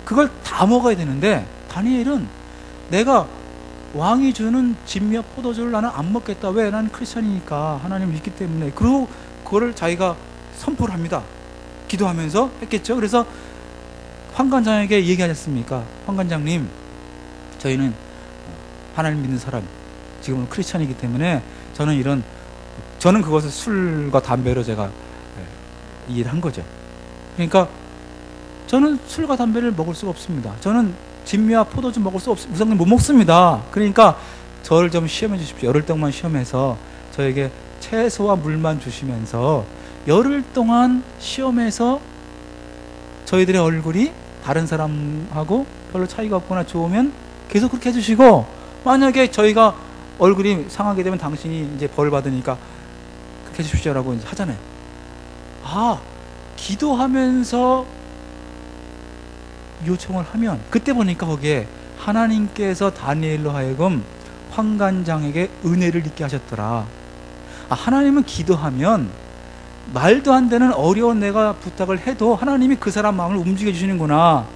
그걸 다 먹어야 되는데 다니엘은 내가 왕이 주는 진미와 포도주를 나는 안 먹겠다. 왜? 나는 크리스천이니까 하나님을 믿기 때문에. 그리고 그거를 자기가 선포를 합니다. 기도하면서 했겠죠. 그래서 환관장에게 얘기하셨습니까? 환관장님, 저희는 하나님 믿는 사람, 지금은 크리스천이기 때문에 저는 그것을 술과 담배로 제가 이해를 한 거죠. 그러니까 저는 술과 담배를 먹을 수가 없습니다. 저는 진미와 포도주 먹을 수 없습니다. 우상을 못 먹습니다. 그러니까 저를 좀 시험해 주십시오. 열흘 동안 시험해서 저에게 채소와 물만 주시면서 열흘 동안 시험해서 저희들의 얼굴이 다른 사람하고 별로 차이가 없거나 좋으면 계속 그렇게 해주시고, 만약에 저희가 얼굴이 상하게 되면 당신이 이제 벌 받으니까 그렇게 해주십시오라고 이제 하잖아요. 기도하면서 요청을 하면, 그때 보니까 거기에 하나님께서 다니엘로 하여금 환관장에게 은혜를 입게 하셨더라. 하나님은 기도하면 말도 안 되는 어려운 내가 부탁을 해도 하나님이 그 사람 마음을 움직여 주시는구나.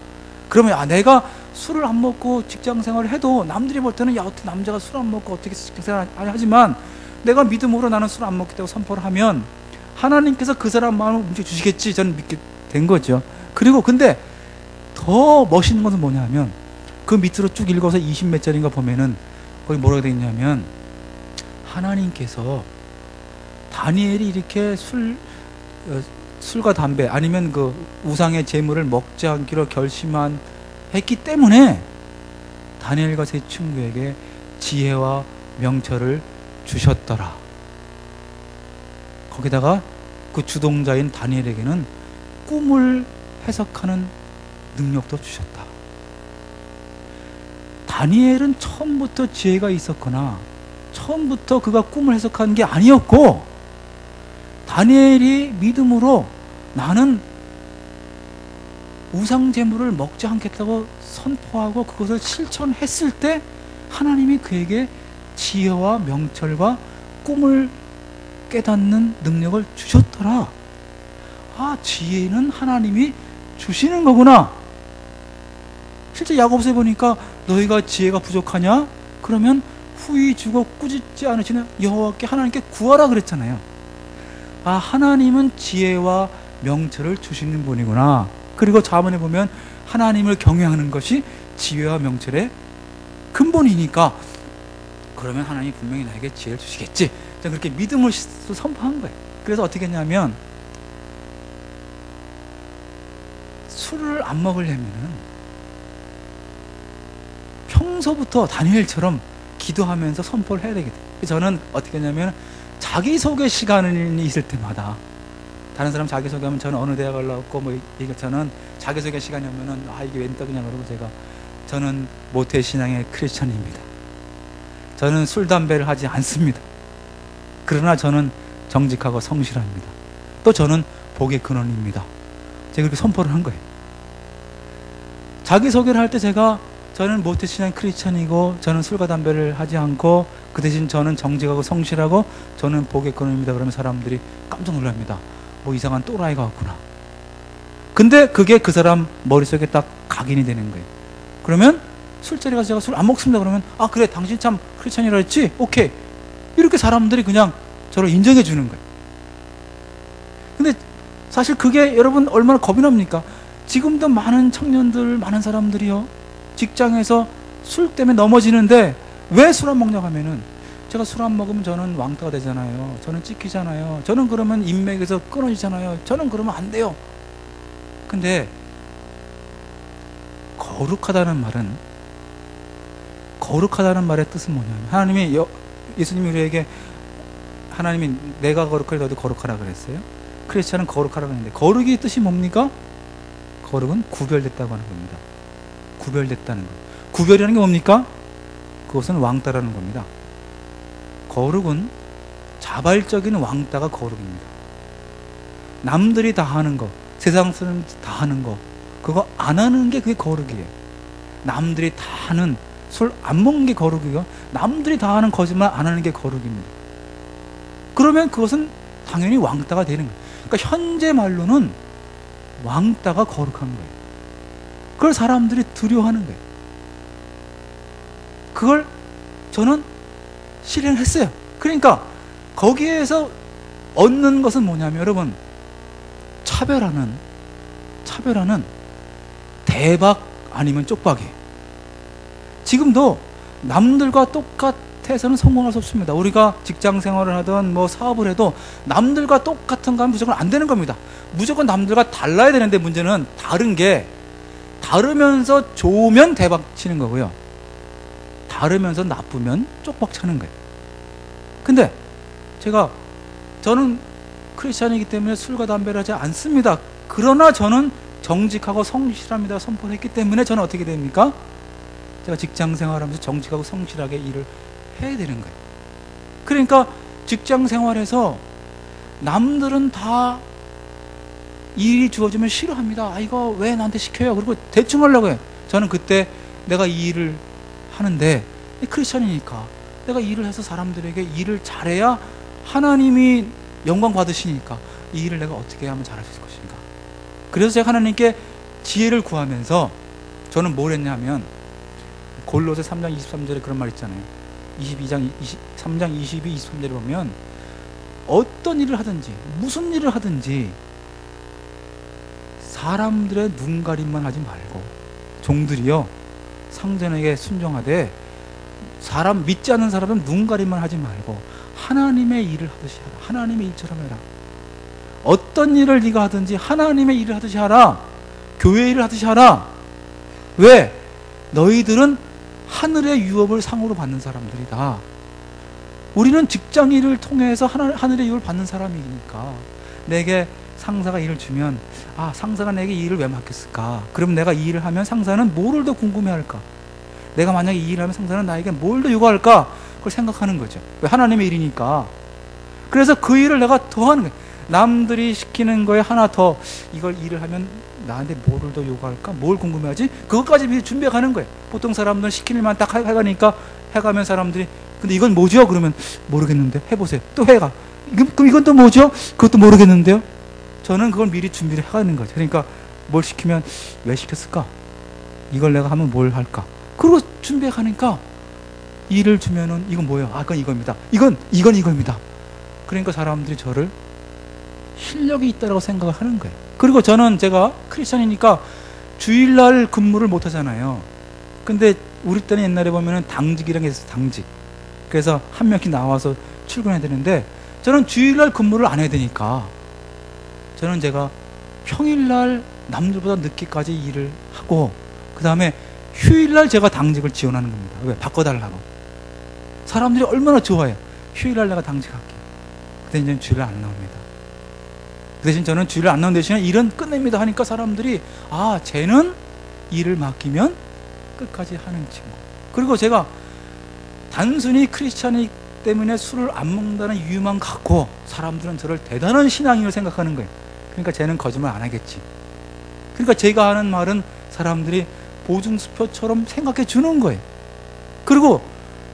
그러면 내가 술을 안 먹고 직장 생활을 해도 남들이 볼 때는 어떻게 남자가 술 안 먹고 어떻게 직장 생활 하지만 내가 믿음으로 나는 술 안 먹겠다고 선포를 하면 하나님께서 그 사람 마음을 움직여 주시겠지, 저는 믿게 된 거죠. 그리고 근데 더 멋있는 것은 뭐냐면, 그 밑으로 쭉 읽어서 20몇 절인가 보면은 거기 뭐라고 되어 있냐면, 하나님께서 다니엘이 이렇게 술과 담배 아니면 그 우상의 제물을 먹지 않기로 했기 때문에 다니엘과 세 친구에게 지혜와 명철을 주셨더라. 거기다가 그 주동자인 다니엘에게는 꿈을 해석하는 능력도 주셨다. 다니엘은 처음부터 지혜가 있었거나 처음부터 그가 꿈을 해석한 게 아니었고, 다니엘이 믿음으로 나는 우상 제물을 먹지 않겠다고 선포하고 그것을 실천했을 때 하나님이 그에게 지혜와 명철과 꿈을 깨닫는 능력을 주셨더라. 지혜는 하나님이 주시는 거구나. 실제 야고보서에 보니까 너희가 지혜가 부족하냐? 그러면 후히 주고 꾸짖지 않으시는 여호와께 하나님께 구하라 그랬잖아요. 아, 하나님은 지혜와 명철을 주시는 분이구나. 그리고 자문에 보면 하나님을 경외하는 것이 지혜와 명철의 근본이니까 그러면 하나님이 분명히 나에게 지혜를 주시겠지. 그렇게 믿음을 선포한 거예요. 그래서 어떻게 했냐면 술을 안 먹으려면은 평소부터 다니엘처럼 기도하면서 선포를 해야 되겠다. 저는 어떻게 했냐면 자기소개 시간이 있을 때마다 다른 사람 자기소개하면 저는 어느 대학을 나왔고 뭐 이게 저는 자기소개 시간이 오면은 아 이게 웬 떡이냐 그러고 저는 모태신앙의 크리스천입니다. 저는 술 담배를 하지 않습니다. 그러나 저는 정직하고 성실합니다. 또 저는 복의 근원입니다. 제가 그렇게 선포를 한 거예요. 자기소개를 할 때 저는 모태신앙 크리스천이고 저는 술과 담배를 하지 않고 그 대신 저는 정직하고 성실하고 저는 복의 근원입니다. 그러면 사람들이 깜짝 놀랍니다. 뭐 이상한 또라이가 왔구나. 근데 그게 그 사람 머릿속에 딱 각인이 되는 거예요. 그러면 술자리 가서 제가 술 안 먹습니다. 그러면 아 그래 당신 참 크리스천이라 했지? 오케이. 이렇게 사람들이 그냥 저를 인정해 주는 거예요. 근데 사실 그게 여러분 얼마나 겁이 납니까? 지금도 많은 청년들, 많은 사람들이요 직장에서 술 때문에 넘어지는데 왜 술 안 먹냐고 하면은 제가 술 안 먹으면 저는 왕따가 되잖아요. 저는 찍히잖아요. 저는 그러면 인맥에서 끊어지잖아요. 저는 그러면 안 돼요. 근데 거룩하다는 말의 뜻은 뭐냐면 하나님이 예수님이 우리에게 하나님이 내가 거룩하니 너도 거룩하라 그랬어요. 크리스천은 거룩하라 그랬는데 거룩의 뜻이 뭡니까? 거룩은 구별됐다고 하는 겁니다. 구별됐다는 것. 구별이라는 게 뭡니까? 그것은 왕따라는 겁니다. 거룩은 자발적인 왕따가 거룩입니다. 남들이 다 하는 거, 세상 사람 다 하는 거, 그거 안 하는 게 그게 거룩이에요. 남들이 다 하는 술 안 먹는 게 거룩이고 남들이 다 하는 거짓말 안 하는 게 거룩입니다. 그러면 그것은 당연히 왕따가 되는 거예요. 그러니까 현재 말로는 왕따가 거룩한 거예요. 그걸 사람들이 두려워하는 거예요. 그걸 저는 실행했어요. 그러니까 거기에서 얻는 것은 뭐냐면 여러분 차별화는 대박 아니면 쪽박이에요. 지금도 남들과 똑같아서는 성공할 수 없습니다. 우리가 직장 생활을 하든 뭐 사업을 해도 남들과 똑같은 거 하면 무조건 안 되는 겁니다. 무조건 남들과 달라야 되는데 문제는 다른 게 다르면서 좋으면 대박 치는 거고요. 다르면서 나쁘면 쪽박 차는 거예요. 근데 저는 크리스찬이기 때문에 술과 담배를 하지 않습니다. 그러나 저는 정직하고 성실합니다 선포를 했기 때문에 저는 어떻게 됩니까? 제가 직장 생활하면서 정직하고 성실하게 일을 해야 되는 거예요. 그러니까 직장 생활에서 남들은 다 일이 주어지면 싫어합니다. 아 이거 왜 나한테 시켜요? 그리고 대충 하려고 해요. 저는 그때 내가 이 일을 하는데 크리스찬이니까 내가 일을 해서 사람들에게 일을 잘해야 하나님이 영광 받으시니까 이 일을 내가 어떻게 하면 잘할 수 있을 것인가. 그래서 제가 하나님께 지혜를 구하면서 저는 뭘 했냐면 골로새 3장 23절에 그런 말 있잖아요. 3장 22, 23절에 보면 어떤 일을 하든지 무슨 일을 하든지 사람들의 눈가림만 하지 말고 종들이요 상전에게 순종하되 믿지 않는 사람은 눈가림만 하지 말고 하나님의 일을 하듯이 하라. 하나님의 일처럼 해라. 어떤 일을 네가 하든지 하나님의 일을 하듯이 하라. 교회 일을 하듯이 하라. 왜? 너희들은 하늘의 유업을 상으로 받는 사람들이다. 우리는 직장 일을 통해서 하늘의 유업을 받는 사람이니까 내게 상사가 일을 주면 상사가 내게 이 일을 왜 맡겼을까? 그럼 내가 이 일을 하면 상사는 뭐를 더 궁금해할까? 내가 만약에 이 일을 하면 상사는 나에게 뭘 더 요구할까? 그걸 생각하는 거죠. 왜? 하나님의 일이니까. 그래서 그 일을 내가 더 하는 거예요. 남들이 시키는 거에 하나 더 이걸 일을 하면 나한테 뭐를 더 요구할까? 뭘 궁금해하지? 그것까지 미리 준비해 가는 거예요. 보통 사람들은 시키는 일만 딱 해가니까 해가면 사람들이 근데 이건 뭐죠? 그러면 모르겠는데 해보세요. 또 해가. 그럼 이건 또 뭐죠? 그것도 모르겠는데요. 저는 그걸 미리 준비를 해가는 거죠. 그러니까 뭘 시키면 왜 시켰을까? 이걸 내가 하면 뭘 할까? 그리고 준비해 가니까 일을 주면은 이건 뭐예요? 아, 그건 이겁니다. 이건 이겁니다. 그러니까 사람들이 저를 실력이 있다라고 생각을 하는 거예요. 그리고 제가 크리스천이니까 주일날 근무를 못 하잖아요. 근데 우리 때는 옛날에 보면은 당직이라는 게 있어요. 당직. 그래서 한 명씩 나와서 출근해야 되는데 저는 주일날 근무를 안 해야 되니까 제가 평일날 남들보다 늦게까지 일을 하고 그 다음에 휴일날 제가 당직을 지원하는 겁니다. 왜? 바꿔달라고. 사람들이 얼마나 좋아해요. 휴일날 내가 당직할게. 그 대신 주일날 안 나옵니다. 그 대신 저는 주일날 안 나온 대신에 일은 끝냅니다 하니까 사람들이 아, 쟤는 일을 맡기면 끝까지 하는 친구. 그리고 제가 단순히 크리스찬이기 때문에 술을 안 먹는다는 이유만 갖고 사람들은 저를 대단한 신앙인으로 생각하는 거예요. 그러니까 쟤는 거짓말 안 하겠지. 그러니까 제가 하는 말은 사람들이 보증수표처럼 생각해 주는 거예요. 그리고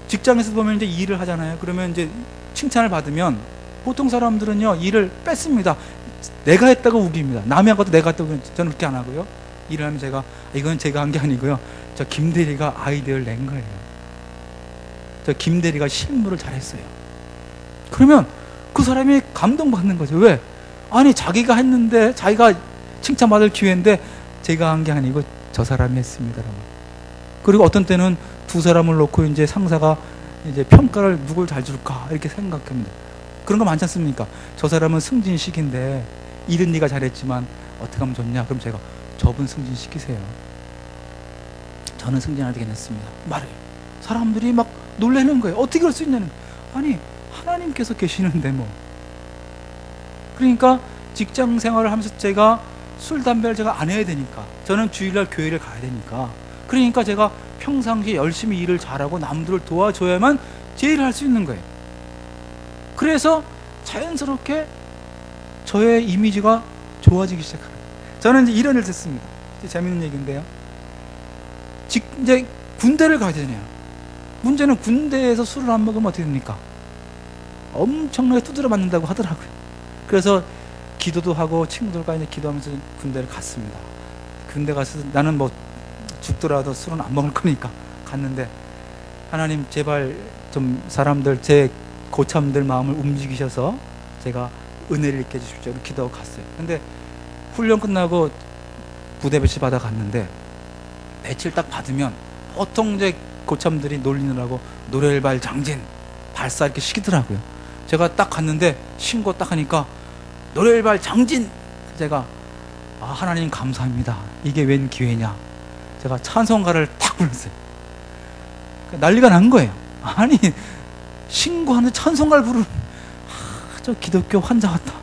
직장에서 보면 이제 일을 하잖아요. 그러면 이제 칭찬을 받으면 보통 사람들은요, 일을 뺐습니다. 내가 했다고 우깁니다. 남이 한 것도 내가 했다고 우깁니다. 저는 그렇게 안 하고요. 일을 하면 제가, 이건 제가 한 게 아니고요. 저 김대리가 아이디어를 낸 거예요. 저 김대리가 실무를 잘했어요. 그러면 그 사람이 감동받는 거죠. 왜? 아니, 자기가 했는데, 자기가 칭찬받을 기회인데, 제가 한 게 아니고 저 사람이 했습니다. 그리고 어떤 때는 두 사람을 놓고 이제 상사가 이제 평가를 누굴 잘 줄까 이렇게 생각합니다. 그런 거 많지 않습니까? 저 사람은 승진시킨데 일은 네가 잘했지만 어떻게 하면 좋냐? 그럼 제가 저분 승진시키세요. 저는 승진하게 괜찮습니다. 말해요. 사람들이 막 놀라는 거예요. 어떻게 그럴 수 있냐는. 아니, 하나님께서 계시는데 뭐. 그러니까 직장 생활을 하면서 제가 술, 담배를 제가 안 해야 되니까, 저는 주일날 교회를 가야 되니까, 그러니까 제가 평상시에 열심히 일을 잘하고 남들을 도와줘야만 제 일을 할 수 있는 거예요. 그래서 자연스럽게 저의 이미지가 좋아지기 시작합니다. 저는 이제 이런 일을 듣습니다. 재밌는 얘기인데요. 이제 군대를 가야 되잖아요. 문제는 군대에서 술을 안 먹으면 어떻게 됩니까? 엄청나게 두드려 맞는다고 하더라고요. 그래서 기도도 하고 친구들과 이제 기도하면서 군대를 갔습니다. 군대 가서 나는 뭐 죽더라도 술은 안 먹을 거니까 갔는데, 하나님 제발 좀 사람들, 제 고참들 마음을 움직이셔서 제가 은혜를 있게 해주십시오. 기도하고 갔어요. 근데 훈련 끝나고 부대 배치 받아 갔는데, 배치를 딱 받으면 보통 이제 고참들이 놀리느라고 노래발 장진 발사 이렇게 시키더라고요. 제가 딱 갔는데 신고 딱 하니까 노래발 장진. 제가 아, 하나님 감사합니다. 이게 웬 기회냐. 제가 찬송가를 탁 불렀어요. 난리가 난 거예요. 아니, 신고하는데 찬송가를 부르는, 저 기독교 환자 같다.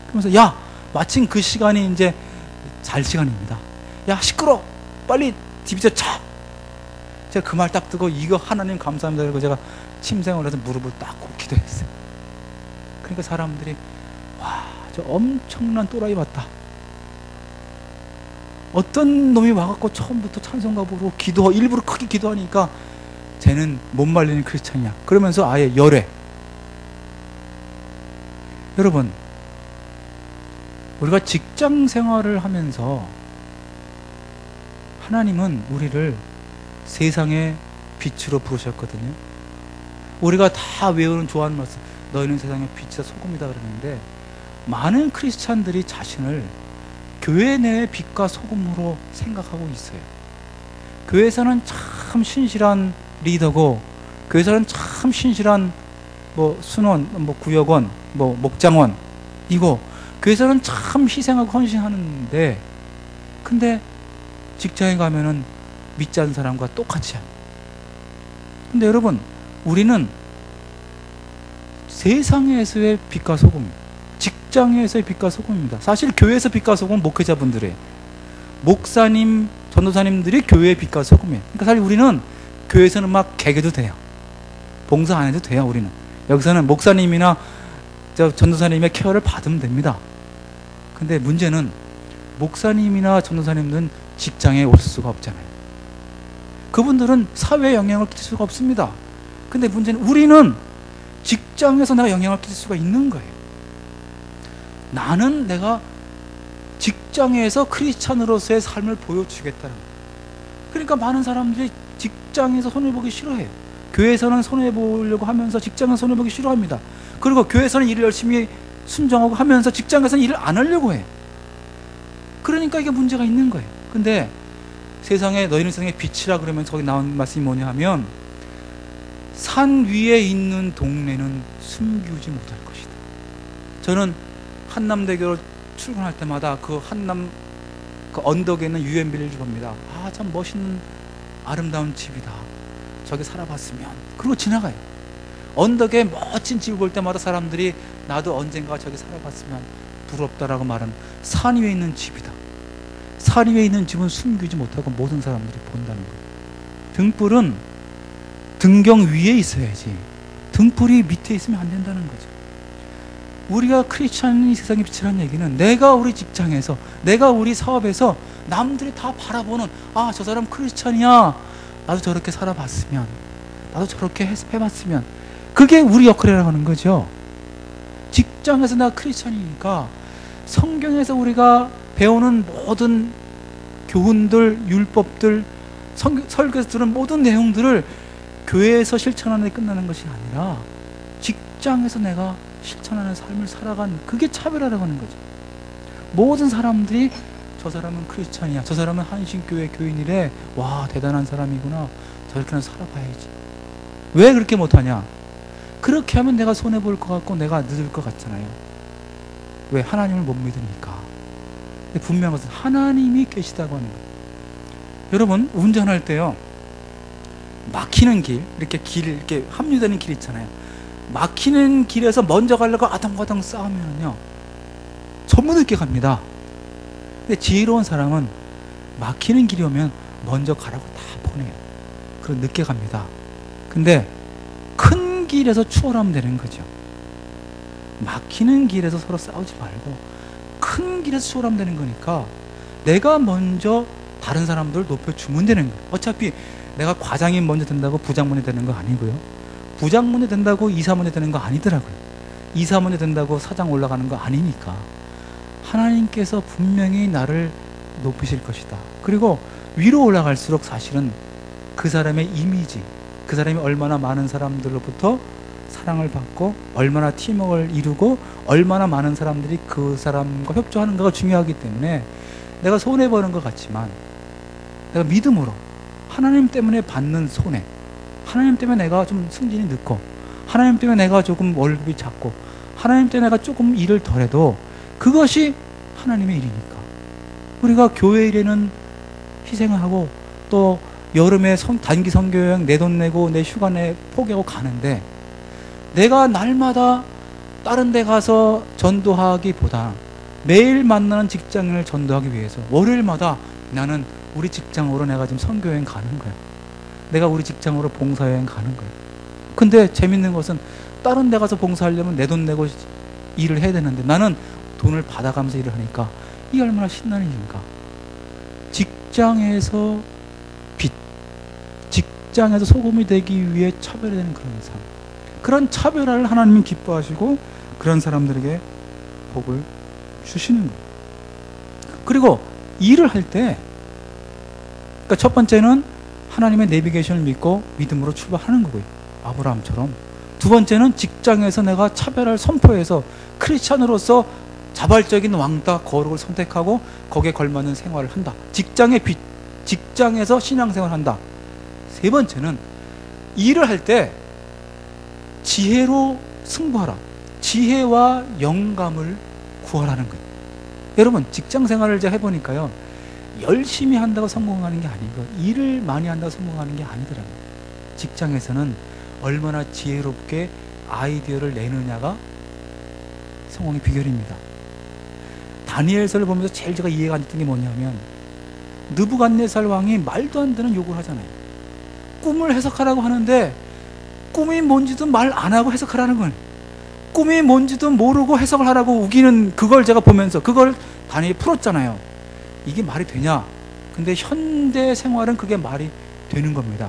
그러면서 야, 마침 그 시간이 이제 잘 시간입니다. 야, 시끄러, 빨리 디비저 쳐. 제가 그 말 딱 듣고 이거 하나님 감사합니다. 그리고 제가 침생을 해서 무릎을 딱 꿇고 기도했어요. 그러니까 사람들이 와, 저 엄청난 또라이 같다. 어떤 놈이 와갖고 처음부터 찬송가 부르고 일부러 크게 기도하니까 쟤는 못 말리는 크리스찬이야. 그러면서 아예 열애. 여러분, 우리가 직장 생활을 하면서 하나님은 우리를 세상의 빛으로 부르셨거든요. 우리가 다 외우는 좋아하는 말씀, 너희는 세상의 빛이다 소금이다 그러는데, 많은 크리스찬들이 자신을 교회 내의 빛과 소금으로 생각하고 있어요. 교회에서는 참 신실한 리더고, 교회에서는 참 신실한 뭐 순원, 뭐 구역원, 뭐 목장원이고, 교회에서는 참 희생하고 헌신하는데, 근데 직장에 가면은 믿지 않는 사람과 똑같이 합니다. 근데 여러분, 우리는 세상에서의 빛과 소금입니다. 직장에서의 빛과 소금입니다. 사실 교회에서 빛과 소금은 목회자분들이에요. 목사님, 전도사님들이 교회의 빛과 소금이에요. 그러니까 사실 우리는 교회에서는 막 개개도 돼요. 봉사 안 해도 돼요. 우리는 여기서는 목사님이나 전도사님의 케어를 받으면 됩니다. 근데 문제는 목사님이나 전도사님들은 직장에 올 수가 없잖아요. 그분들은 사회에 영향을 끼칠 수가 없습니다. 근데 문제는 우리는 직장에서 내가 영향을 끼칠 수가 있는 거예요. 나는 내가 직장에서 크리스찬으로서의 삶을 보여주겠다는 거예요. 그러니까 많은 사람들이 직장에서 손해보기 싫어해요. 교회에서는 손해보려고 하면서 직장에서 손해보기 싫어합니다. 그리고 교회에서는 일을 열심히 순종하고 하면서 직장에서는 일을 안 하려고 해요. 그러니까 이게 문제가 있는 거예요. 근데 세상에 너희는 세상의 빛이라 그러면서 거기 나온 말씀이 뭐냐 하면 산 위에 있는 동네는 숨기지 못할 것이다. 저는 한남대교를 출근할 때마다 그 한남 그 언덕에 있는 유엔빌리지를 봅니다. 아, 참 멋있는 아름다운 집이다. 저기 살아봤으면. 그리고 지나가요. 언덕에 멋진 집을 볼 때마다 사람들이 나도 언젠가 저기 살아봤으면 부럽다라고 말하는 산 위에 있는 집이다. 산 위에 있는 집은 숨기지 못하고 모든 사람들이 본다는 거예요. 등불은 등경 위에 있어야지 등불이 밑에 있으면 안 된다는 거죠. 우리가 크리스찬이 세상의 빛이라는 얘기는 내가 우리 직장에서 내가 우리 사업에서 남들이 다 바라보는 아, 저 사람 크리스찬이야. 나도 저렇게 살아봤으면 나도 저렇게 해봤으면 그게 우리 역할이라고 하는 거죠. 직장에서 나 크리스찬이니까 성경에서 우리가 배우는 모든 교훈들, 율법들, 설교에서 들은 모든 내용들을 교회에서 실천하는 데 끝나는 것이 아니라 직장에서 내가 실천하는 삶을 살아간 그게 차별화라고 하는 거죠. 모든 사람들이 저 사람은 크리스찬이야, 저 사람은 한신교회 교인이래, 와 대단한 사람이구나, 저렇게는 살아봐야지. 왜 그렇게 못하냐? 그렇게 하면 내가 손해볼 것 같고 내가 늦을 것 같잖아요. 왜? 하나님을 못 믿으니까. 근데 분명한 것은 하나님이 계시다고 하는 거예요. 여러분 운전할 때요, 막히는 길, 이렇게 합류되는 길 있잖아요. 막히는 길에서 먼저 가려고 아덩아덩 싸우면요 전부 늦게 갑니다. 근데 지혜로운 사람은 막히는 길이 오면 먼저 가라고 다 보내요. 그럼 늦게 갑니다. 근데 큰 길에서 추월하면 되는 거죠. 막히는 길에서 서로 싸우지 말고 큰 길에서 추월하면 되는 거니까 내가 먼저 다른 사람들 높여주면 되는 거예요. 어차피 내가 과장이 먼저 된다고 부장문이 되는 거 아니고요, 부장문이 된다고 이사문이 되는 거 아니더라고요. 이사문이 된다고 사장 올라가는 거 아니니까 하나님께서 분명히 나를 높이실 것이다. 그리고 위로 올라갈수록 사실은 그 사람의 이미지, 그 사람이 얼마나 많은 사람들로부터 사랑을 받고 얼마나 팀워크를 이루고 얼마나 많은 사람들이 그 사람과 협조하는가가 중요하기 때문에 내가 손해보는 것 같지만 내가 믿음으로 하나님 때문에 받는 손해, 하나님 때문에 내가 좀 승진이 늦고 하나님 때문에 내가 조금 월급이 작고 하나님 때문에 내가 조금 일을 덜해도 그것이 하나님의 일이니까 우리가 교회 일에는 희생을 하고 또 여름에 단기 선교여행 내 돈 내고 내 휴가 내 포기하고 가는데 내가 날마다 다른 데 가서 전도하기보다 매일 만나는 직장인을 전도하기 위해서 월요일마다 나는 우리 직장으로 내가 지금 선교여행 가는 거야. 내가 우리 직장으로 봉사여행 가는 거야. 근데 재밌는 것은 다른 데 가서 봉사하려면 내 돈 내고 일을 해야 되는데 나는 돈을 받아가면서 일을 하니까 이게 얼마나 신나는 일인가. 직장에서 빛, 직장에서 소금이 되기 위해 차별화되는 그런 삶, 그런 차별화를 하나님은 기뻐하시고 그런 사람들에게 복을 주시는 거예요. 그리고 일을 할 때 그러니까 첫 번째는 하나님의 내비게이션을 믿고 믿음으로 출발하는 거고요, 아브라함처럼. 두 번째는 직장에서 내가 차별화를 선포해서 크리스찬으로서 자발적인 왕따 거룩을 선택하고 거기에 걸맞는 생활을 한다. 직장의 빛, 직장에서 신앙생활을 한다. 세 번째는 일을 할 때 지혜로 승부하라. 지혜와 영감을 구하라는 거예요. 여러분 직장생활을 제가 해보니까요, 열심히 한다고 성공하는 게 아니고 일을 많이 한다고 성공하는 게 아니더라고요. 직장에서는 얼마나 지혜롭게 아이디어를 내느냐가 성공의 비결입니다. 다니엘서를 보면서 제일 제가 이해가 안 됐던 게 뭐냐면 느부갓네살 왕이 말도 안 되는 요구를 하잖아요. 꿈을 해석하라고 하는데 꿈이 뭔지도 말 안 하고 해석하라는 걸, 꿈이 뭔지도 모르고 해석을 하라고 우기는 그걸 제가 보면서 그걸 다니엘이 풀었잖아요. 이게 말이 되냐? 근데 현대 생활은 그게 말이 되는 겁니다.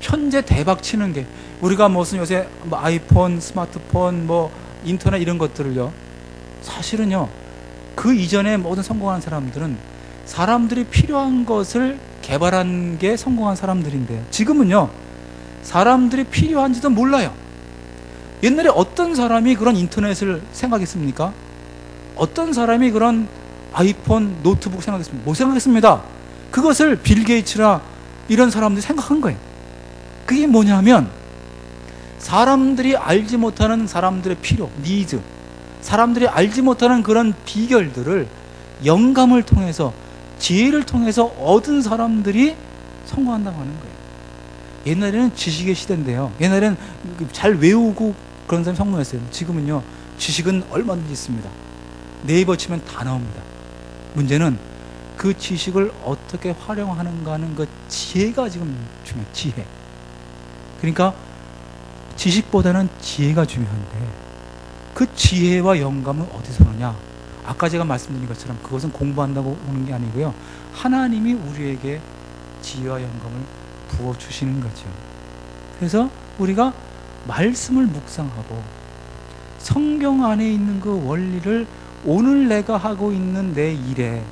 현재 대박 치는 게 우리가 무슨 요새 뭐 아이폰, 스마트폰, 뭐 인터넷 이런 것들을요, 사실은요 그 이전에 모든 성공하는 사람들은 사람들이 필요한 것을 개발한 게 성공한 사람들인데 지금은요 사람들이 필요한지도 몰라요. 옛날에 어떤 사람이 그런 인터넷을 생각했습니까? 어떤 사람이 그런 아이폰, 노트북 생각했습니까? 못 생각했습니다. 그것을 빌 게이츠나 이런 사람들이 생각한 거예요. 그게 뭐냐면 사람들이 알지 못하는 사람들의 필요, 니즈, 사람들이 알지 못하는 그런 비결들을 영감을 통해서, 지혜를 통해서 얻은 사람들이 성공한다고 하는 거예요. 옛날에는 지식의 시대인데요, 옛날에는 잘 외우고 그런 사람이 성공했어요. 지금은요 지식은 얼마든지 있습니다. 네이버 치면 다 나옵니다. 문제는 그 지식을 어떻게 활용하는가 하는 그 지혜가 지금 중요해요. 지혜. 그러니까 지식보다는 지혜가 중요한데 그 지혜와 영감은 어디서 오느냐? 아까 제가 말씀드린 것처럼 그것은 공부한다고 오는 게 아니고요, 하나님이 우리에게 지혜와 영감을 부어주시는 거죠. 그래서 우리가 말씀을 묵상하고 성경 안에 있는 그 원리를 오늘 내가 하고 있는 내 일에,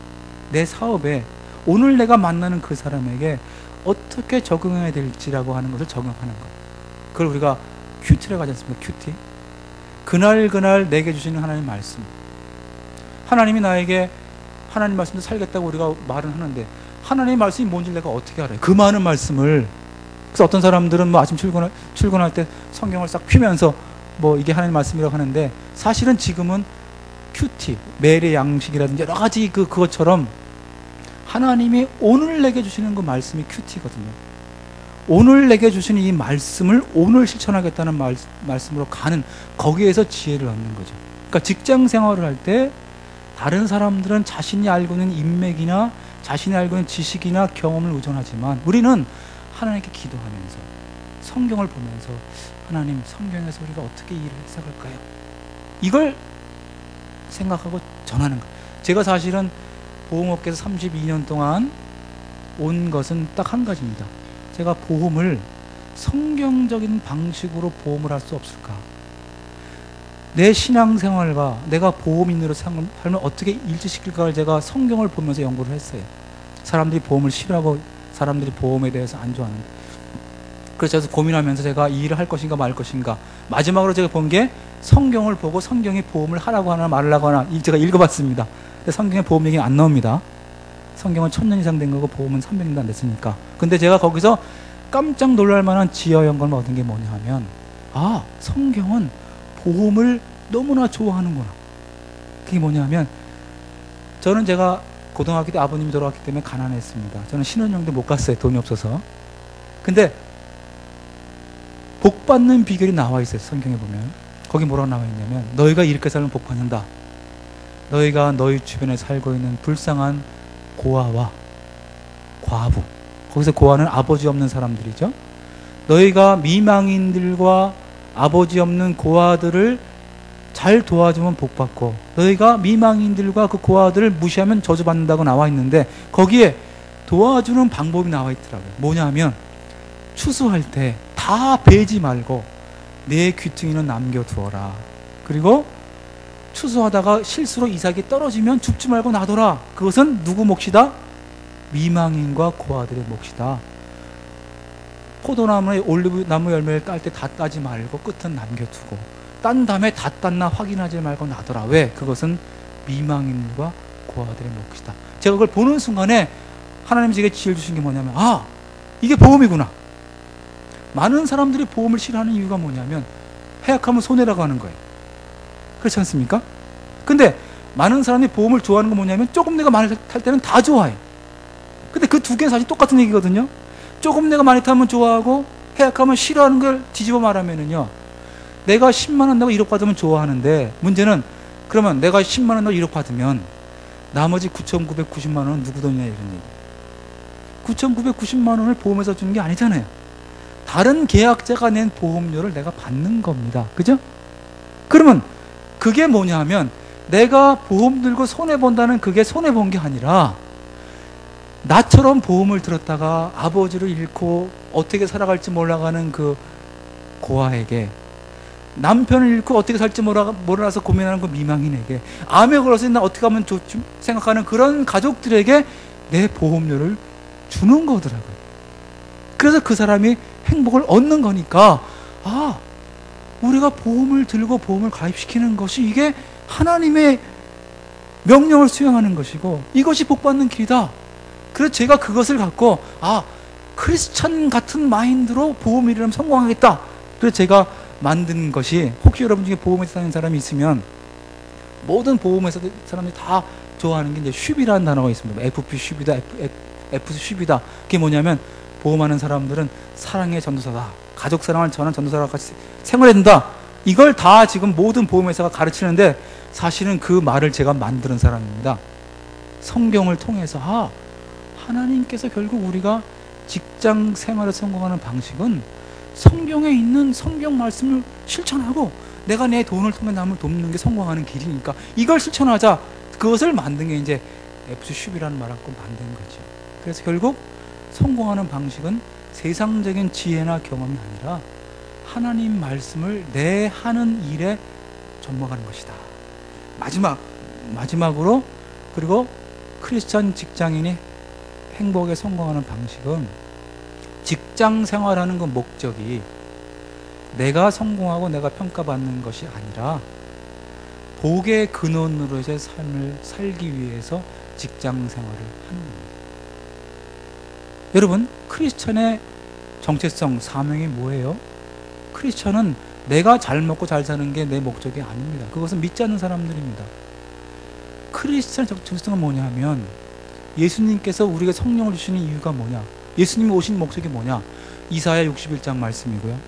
내 사업에, 오늘 내가 만나는 그 사람에게 어떻게 적용해야 될지라고 하는 것을 적용하는 거예요. 그걸 우리가 큐티라고 하지 않습니까? 큐티. 그날 내게 주시는 하나님의 말씀. 하나님이 나에게 하나님 말씀도 살겠다고 우리가 말은 하는데 하나님의 말씀이 뭔지 내가 어떻게 알아요? 그 많은 말씀을. 그래서 어떤 사람들은 뭐 아침 출근할 때 성경을 싹 펴면서 뭐 이게 하나님의 말씀이라고 하는데 사실은 지금은 큐티, 매일의 양식이라든지 여러 가지 그것처럼 하나님이 오늘 내게 주시는 그 말씀이 큐티거든요. 오늘 내게 주시는 이 말씀을 오늘 실천하겠다는 말씀으로 가는, 거기에서 지혜를 얻는 거죠. 그러니까 직장 생활을 할 때 다른 사람들은 자신이 알고 있는 인맥이나 자신이 알고 있는 지식이나 경험을 의존하지만 우리는 하나님께 기도하면서 성경을 보면서 하나님, 성경에서 우리가 어떻게 일을 해석할까요? 이걸 생각하고 전하는 거예요. 제가 사실은 보험업계에서 32년 동안 온 것은 딱 한 가지입니다. 제가 보험을 성경적인 방식으로 보험을 할 수 없을까? 내 신앙생활과 내가 보험인으로 살면 어떻게 일치시킬까를 제가 성경을 보면서 연구를 했어요. 사람들이 보험을 싫어하고 사람들이 보험에 대해서 안 좋아하는데, 그래서 고민하면서 제가 이 일을 할 것인가 말 것인가, 마지막으로 제가 본 게 성경을 보고 성경이 보험을 하라고 하나 말라고 하나 제가 읽어봤습니다. 근데 성경에 보험 얘기가 안 나옵니다. 성경은 1000년 이상 된 거고 보험은 300년도 안 됐으니까. 근데 제가 거기서 깜짝 놀랄 만한 지혜와 영감을 얻은 게 뭐냐 하면, 아, 성경은 보험을 너무나 좋아하는구나. 그게 뭐냐 하면, 저는 제가 고등학교 때 아버님이 돌아왔기 때문에 가난했습니다. 저는 신혼여행도 못 갔어요. 돈이 없어서. 근데 복 받는 비결이 나와 있어요. 성경에 보면. 거기 뭐라고 나와 있냐면, 너희가 이렇게 살면 복 받는다. 너희가 너희 주변에 살고 있는 불쌍한 고아와 과부, 거기서 고아는 아버지 없는 사람들이죠. 너희가 미망인들과 아버지 없는 고아들을 잘 도와주면 복 받고, 너희가 미망인들과 그 고아들을 무시하면 저주받는다고 나와 있는데, 거기에 도와주는 방법이 나와 있더라고요. 뭐냐 하면, 추수할 때 다 베지 말고 내 귀퉁이는 남겨두어라. 그리고 추수하다가 실수로 이삭이 떨어지면 죽지 말고 놔둬라. 그것은 누구 몫이다? 미망인과 고아들의 몫이다. 포도나무에 올리브나무 열매를 딸 때 다 따지 말고 끝은 남겨두고, 딴 다음에 다 땄나 확인하지 말고 놔둬라. 왜? 그것은 미망인과 고아들의 몫이다. 제가 그걸 보는 순간에 하나님이 제게 지혜를 주신 게 뭐냐면, 아, 이게 보험이구나. 많은 사람들이 보험을 싫어하는 이유가 뭐냐면, 해약하면 손해라고 하는 거예요. 그렇지 않습니까? 근데 많은 사람이 보험을 좋아하는 건 뭐냐면, 조금 내가 많이 탈 때는 다 좋아해. 근데 그 두 개는 사실 똑같은 얘기거든요. 조금 내가 많이 타면 좋아하고 해약하면 싫어하는 걸 뒤집어 말하면은요, 내가 10만 원 내고 1억 받으면 좋아하는데, 문제는 그러면 내가 10만 원 내고 1억 받으면 나머지 9,990만 원은 누구 돈이냐, 이런 얘기. 9,990만 원을 보험에서 주는 게 아니잖아요. 다른 계약자가 낸 보험료를 내가 받는 겁니다. 그죠? 그러면 그게 뭐냐 하면, 내가 보험 들고 손해본다는 그게 손해본 게 아니라, 나처럼 보험을 들었다가 아버지를 잃고 어떻게 살아갈지 몰라가는 그 고아에게, 남편을 잃고 어떻게 살지 몰라서 고민하는 그 미망인에게, 암에 걸려서 나 어떻게 하면 좋지 생각하는 그런 가족들에게 내 보험료를 주는 거더라고요. 그래서 그 사람이 행복을 얻는 거니까, 아, 우리가 보험을 들고 보험을 가입시키는 것이 이게 하나님의 명령을 수행하는 것이고 이것이 복받는 길이다. 그래서 제가 그것을 갖고, 아, 크리스찬 같은 마인드로 보험이라면 성공하겠다. 그래서 제가 만든 것이, 혹시 여러분 중에 보험회사 다니는 사람이 있으면 모든 보험회사 사람들이 다 좋아하는 게 이제 쉿이라는 단어가 있습니다. FP 쉿이다, FC 쉿이다. 그게 뭐냐면, 보험하는 사람들은 사랑의 전도사다, 가족 사랑을 전한 전도사랑 같이 생활해야 된다. 이걸 다 지금 모든 보험회사가 가르치는데, 사실은 그 말을 제가 만드는 사람입니다. 성경을 통해서, 아, 하나님께서 결국 우리가 직장 생활에 성공하는 방식은 성경에 있는 성경 말씀을 실천하고 내가 내 돈을 통해 남을 돕는 게 성공하는 길이니까 이걸 실천하자. 그것을 만든 게 이제 FC 쉿이라는 말을 갖고 만든 거죠. 그래서 결국 성공하는 방식은 세상적인 지혜나 경험이 아니라 하나님 말씀을 내 하는 일에 접목하는 것이다. 마지막으로, 그리고 크리스찬 직장인이 행복에 성공하는 방식은, 직장 생활하는 그 목적이 내가 성공하고 내가 평가받는 것이 아니라 복의 근원으로의 삶을 살기 위해서 직장 생활을 하는 겁니다. 여러분, 크리스천의 정체성, 사명이 뭐예요? 크리스천은 내가 잘 먹고 잘 사는 게 내 목적이 아닙니다. 그것은 믿지 않는 사람들입니다. 크리스천의 정체성은 뭐냐 하면, 예수님께서 우리에게 성령을 주시는 이유가 뭐냐, 예수님이 오신 목적이 뭐냐, 이사야 61장 말씀이고요.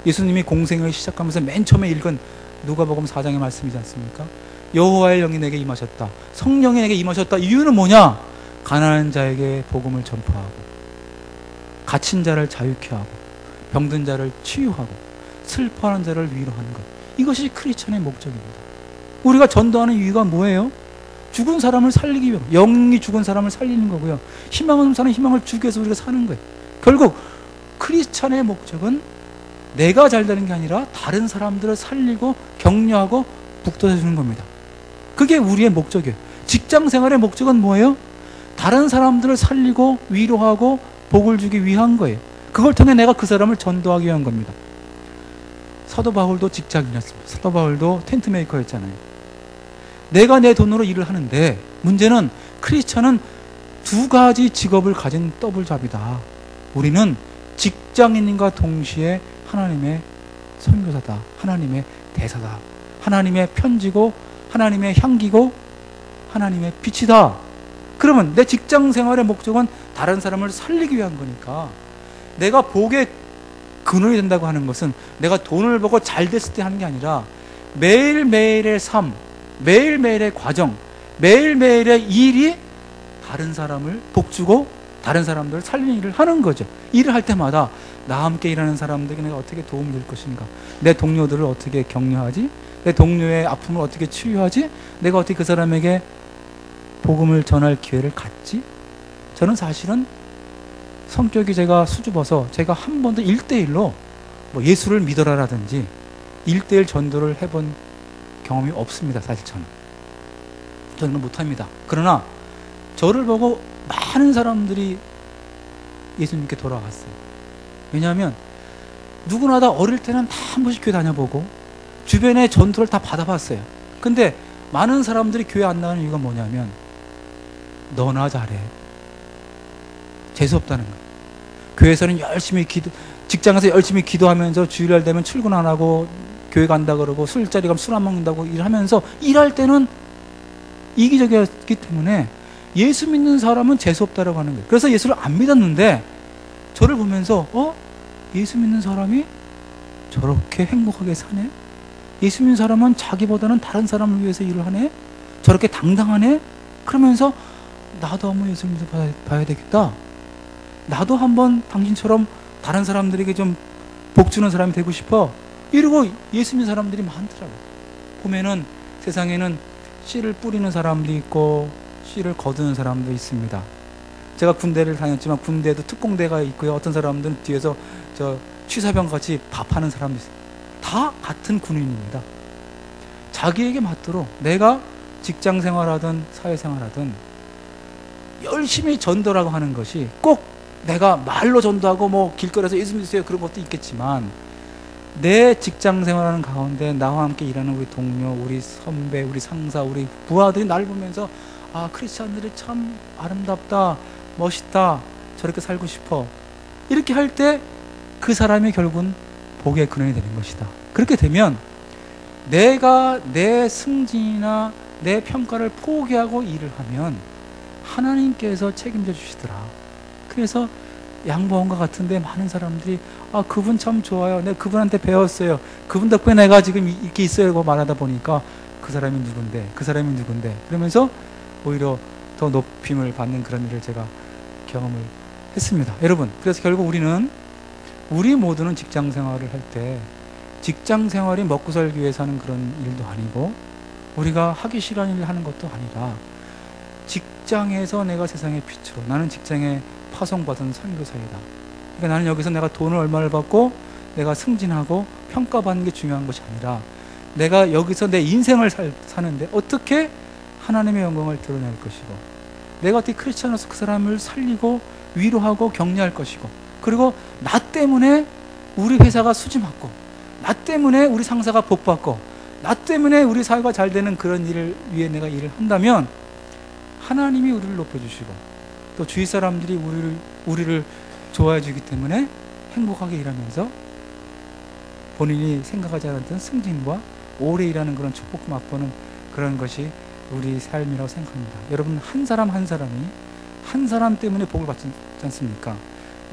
예수님이 공생을 시작하면서 맨 처음에 읽은 누가복음 4장의 말씀이지 않습니까? 여호와의 영이 내게 임하셨다, 성령이 내게 임하셨다. 이유는 뭐냐? 가난한 자에게 복음을 전파하고, 갇힌 자를 자유케 하고, 병든 자를 치유하고, 슬퍼하는 자를 위로하는 것. 이것이 크리스천의 목적입니다. 우리가 전도하는 이유가 뭐예요? 죽은 사람을 살리기 위해, 영이 죽은 사람을 살리는 거고요. 희망 없는 사람 희망을 주기 위해서 우리가 사는 거예요. 결국 크리스천의 목적은 내가 잘 되는 게 아니라 다른 사람들을 살리고 격려하고 북돋아 주는 겁니다. 그게 우리의 목적이에요. 직장 생활의 목적은 뭐예요? 다른 사람들을 살리고 위로하고 복을 주기 위한 거예요. 그걸 통해 내가 그 사람을 전도하기 위한 겁니다. 사도 바울도 직장인이었습니다. 사도 바울도 텐트 메이커였잖아요. 내가 내 돈으로 일을 하는데, 문제는 크리스천은 두 가지 직업을 가진 더블잡이다. 우리는 직장인과 동시에 하나님의 선교사다, 하나님의 대사다, 하나님의 편지고 하나님의 향기고 하나님의 빛이다. 그러면 내 직장 생활의 목적은 다른 사람을 살리기 위한 거니까, 내가 복의 근원이 된다고 하는 것은 내가 돈을 벌고 잘 됐을 때 하는 게 아니라 매일매일의 삶, 매일매일의 과정, 매일매일의 일이 다른 사람을 복주고 다른 사람들을 살리는 일을 하는 거죠. 일을 할 때마다 나와 함께 일하는 사람들에게 내가 어떻게 도움이 될 것인가, 내 동료들을 어떻게 격려하지, 내 동료의 아픔을 어떻게 치유하지, 내가 어떻게 그 사람에게 복음을 전할 기회를 갖지. 저는 사실은 성격이 제가 수줍어서 제가 한 번도 1대1로 뭐 예수를 믿어라라든지 1대1 전도를 해본 경험이 없습니다. 사실 저는 못합니다. 그러나 저를 보고 많은 사람들이 예수님께 돌아갔어요. 왜냐하면 누구나 다 어릴 때는 다 한 번씩 교회 다녀보고 주변에 전도를 다 받아봤어요. 근데 많은 사람들이 교회 안 나가는 이유가 뭐냐면, 너나 잘해, 재수없다는 거예요. 교회에서는 열심히 직장에서 열심히 기도하면서 주일날 되면 출근 안 하고 교회 간다 그러고 술자리 가면 술 안 먹는다고 일하면서, 일할 때는 이기적이었기 때문에 예수 믿는 사람은 재수없다라고 하는 거예요. 그래서 예수를 안 믿었는데 저를 보면서 예수 믿는 사람이 저렇게 행복하게 사네? 예수 믿는 사람은 자기보다는 다른 사람을 위해서 일을 하네? 저렇게 당당하네? 그러면서 나도 한번 예수 믿어 봐야 되겠다. 나도 한번 당신처럼 다른 사람들에게 좀 복 주는 사람이 되고 싶어. 이러고 예수 믿는 사람들이 많더라고요. 보면은 세상에는 씨를 뿌리는 사람도 있고 씨를 거두는 사람도 있습니다. 제가 군대를 다녔지만 군대에도 특공대가 있고요. 어떤 사람들은 뒤에서 저 취사병 같이 밥하는 사람도 있어요. 다 같은 군인입니다. 자기에게 맞도록 내가 직장 생활하든 사회 생활하든 열심히 전도라고 하는 것이 꼭 내가 말로 전도하고 뭐 길거리에서 예수 믿으세요 그런 것도 있겠지만, 내 직장 생활하는 가운데 나와 함께 일하는 우리 동료, 우리 선배, 우리 상사, 우리 부하들이 나를 보면서 아, 크리스찬들이 참 아름답다, 멋있다, 저렇게 살고 싶어, 이렇게 할 때 그 사람이 결국은 복의 근원이 되는 것이다. 그렇게 되면 내가 내 승진이나 내 평가를 포기하고 일을 하면 하나님께서 책임져 주시더라. 그래서 양보원과 같은데 많은 사람들이 아, 그분 참 좋아요, 내가 그분한테 배웠어요, 그분 덕분에 내가 지금 이렇게 있어요 라고 말하다 보니까 그 사람이 누군데, 그 사람이 누군데, 그러면서 오히려 더 높임을 받는 그런 일을 제가 경험을 했습니다. 여러분, 그래서 결국 우리 모두는 직장 생활을 할 때 직장 생활이 먹고 살기 위해서 하는 그런 일도 아니고 우리가 하기 싫어하는 일을 하는 것도 아니라 직장에서 내가 세상의 빛으로, 나는 직장에 파송받은 선교사이다. 그러니까 나는 여기서 내가 돈을 얼마를 받고 내가 승진하고 평가받는 게 중요한 것이 아니라 내가 여기서 내 인생을 사는데 어떻게 하나님의 영광을 드러낼 것이고, 내가 어떻게 크리스천으로서 그 사람을 살리고 위로하고 격려할 것이고, 그리고 나 때문에 우리 회사가 수지 맞고, 나 때문에 우리 상사가 복받고, 나 때문에 우리 사회가 잘 되는 그런 일을 위해 내가 일을 한다면 하나님이 우리를 높여주시고 또 주위 사람들이 우리를 좋아해 주기 때문에 행복하게 일하면서 본인이 생각하지 않았던 승진과 오래 일하는 그런 축복을 맛보는 그런 것이 우리 삶이라고 생각합니다. 여러분, 한 사람 한 사람 때문에 복을 받지 않습니까?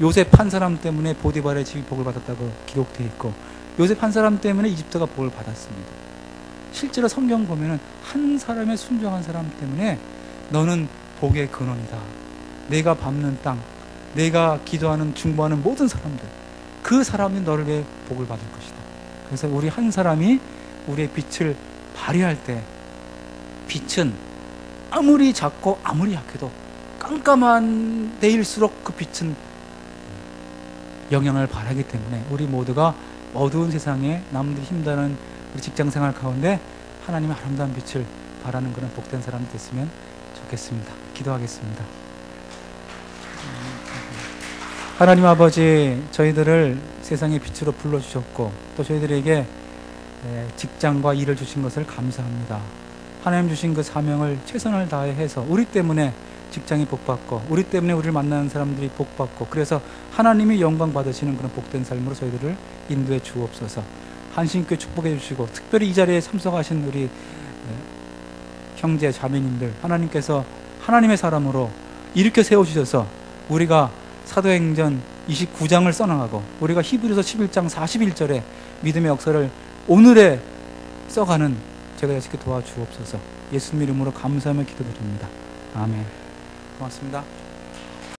요셉 한 사람 때문에 보디발의 집이 복을 받았다고 기록되어 있고, 요셉 한 사람 때문에 이집트가 복을 받았습니다. 실제로 성경 보면은 한 사람의 순종한 사람 때문에 너는 복의 근원이다. 내가 밟는 땅, 내가 기도하는 중보하는 모든 사람들, 그 사람이 너를 위해 복을 받을 것이다. 그래서 우리 한 사람이 우리의 빛을 발휘할 때, 빛은 아무리 작고 아무리 약해도 깜깜한 데일수록 그 빛은 영향을 발하기 때문에 우리 모두가 어두운 세상에 남들이 힘드는 우리 직장생활 가운데 하나님의 아름다운 빛을 발하는 그런 복된 사람이 됐으면 좋겠습니다. 기도하겠습니다. 하나님 아버지, 저희들을 세상의 빛으로 불러주셨고 또 저희들에게 직장과 일을 주신 것을 감사합니다. 하나님 주신 그 사명을 최선을 다해 해서 우리 때문에 직장이 복받고 우리 때문에 우리를 만나는 사람들이 복받고, 그래서 하나님이 영광 받으시는 그런 복된 삶으로 저희들을 인도해 주옵소서. 한신교회 축복해 주시고, 특별히 이 자리에 참석하신 우리 형제 자매님들, 하나님께서 하나님의 사람으로 일으켜 세워주셔서 우리가 사도행전 29장을 써나가고 우리가 히브리서 11장 41절에 믿음의 역사를 오늘에 써가는 제가 되시게 도와주옵소서. 예수님 이름으로 감사하며 기도드립니다. 아멘. 고맙습니다.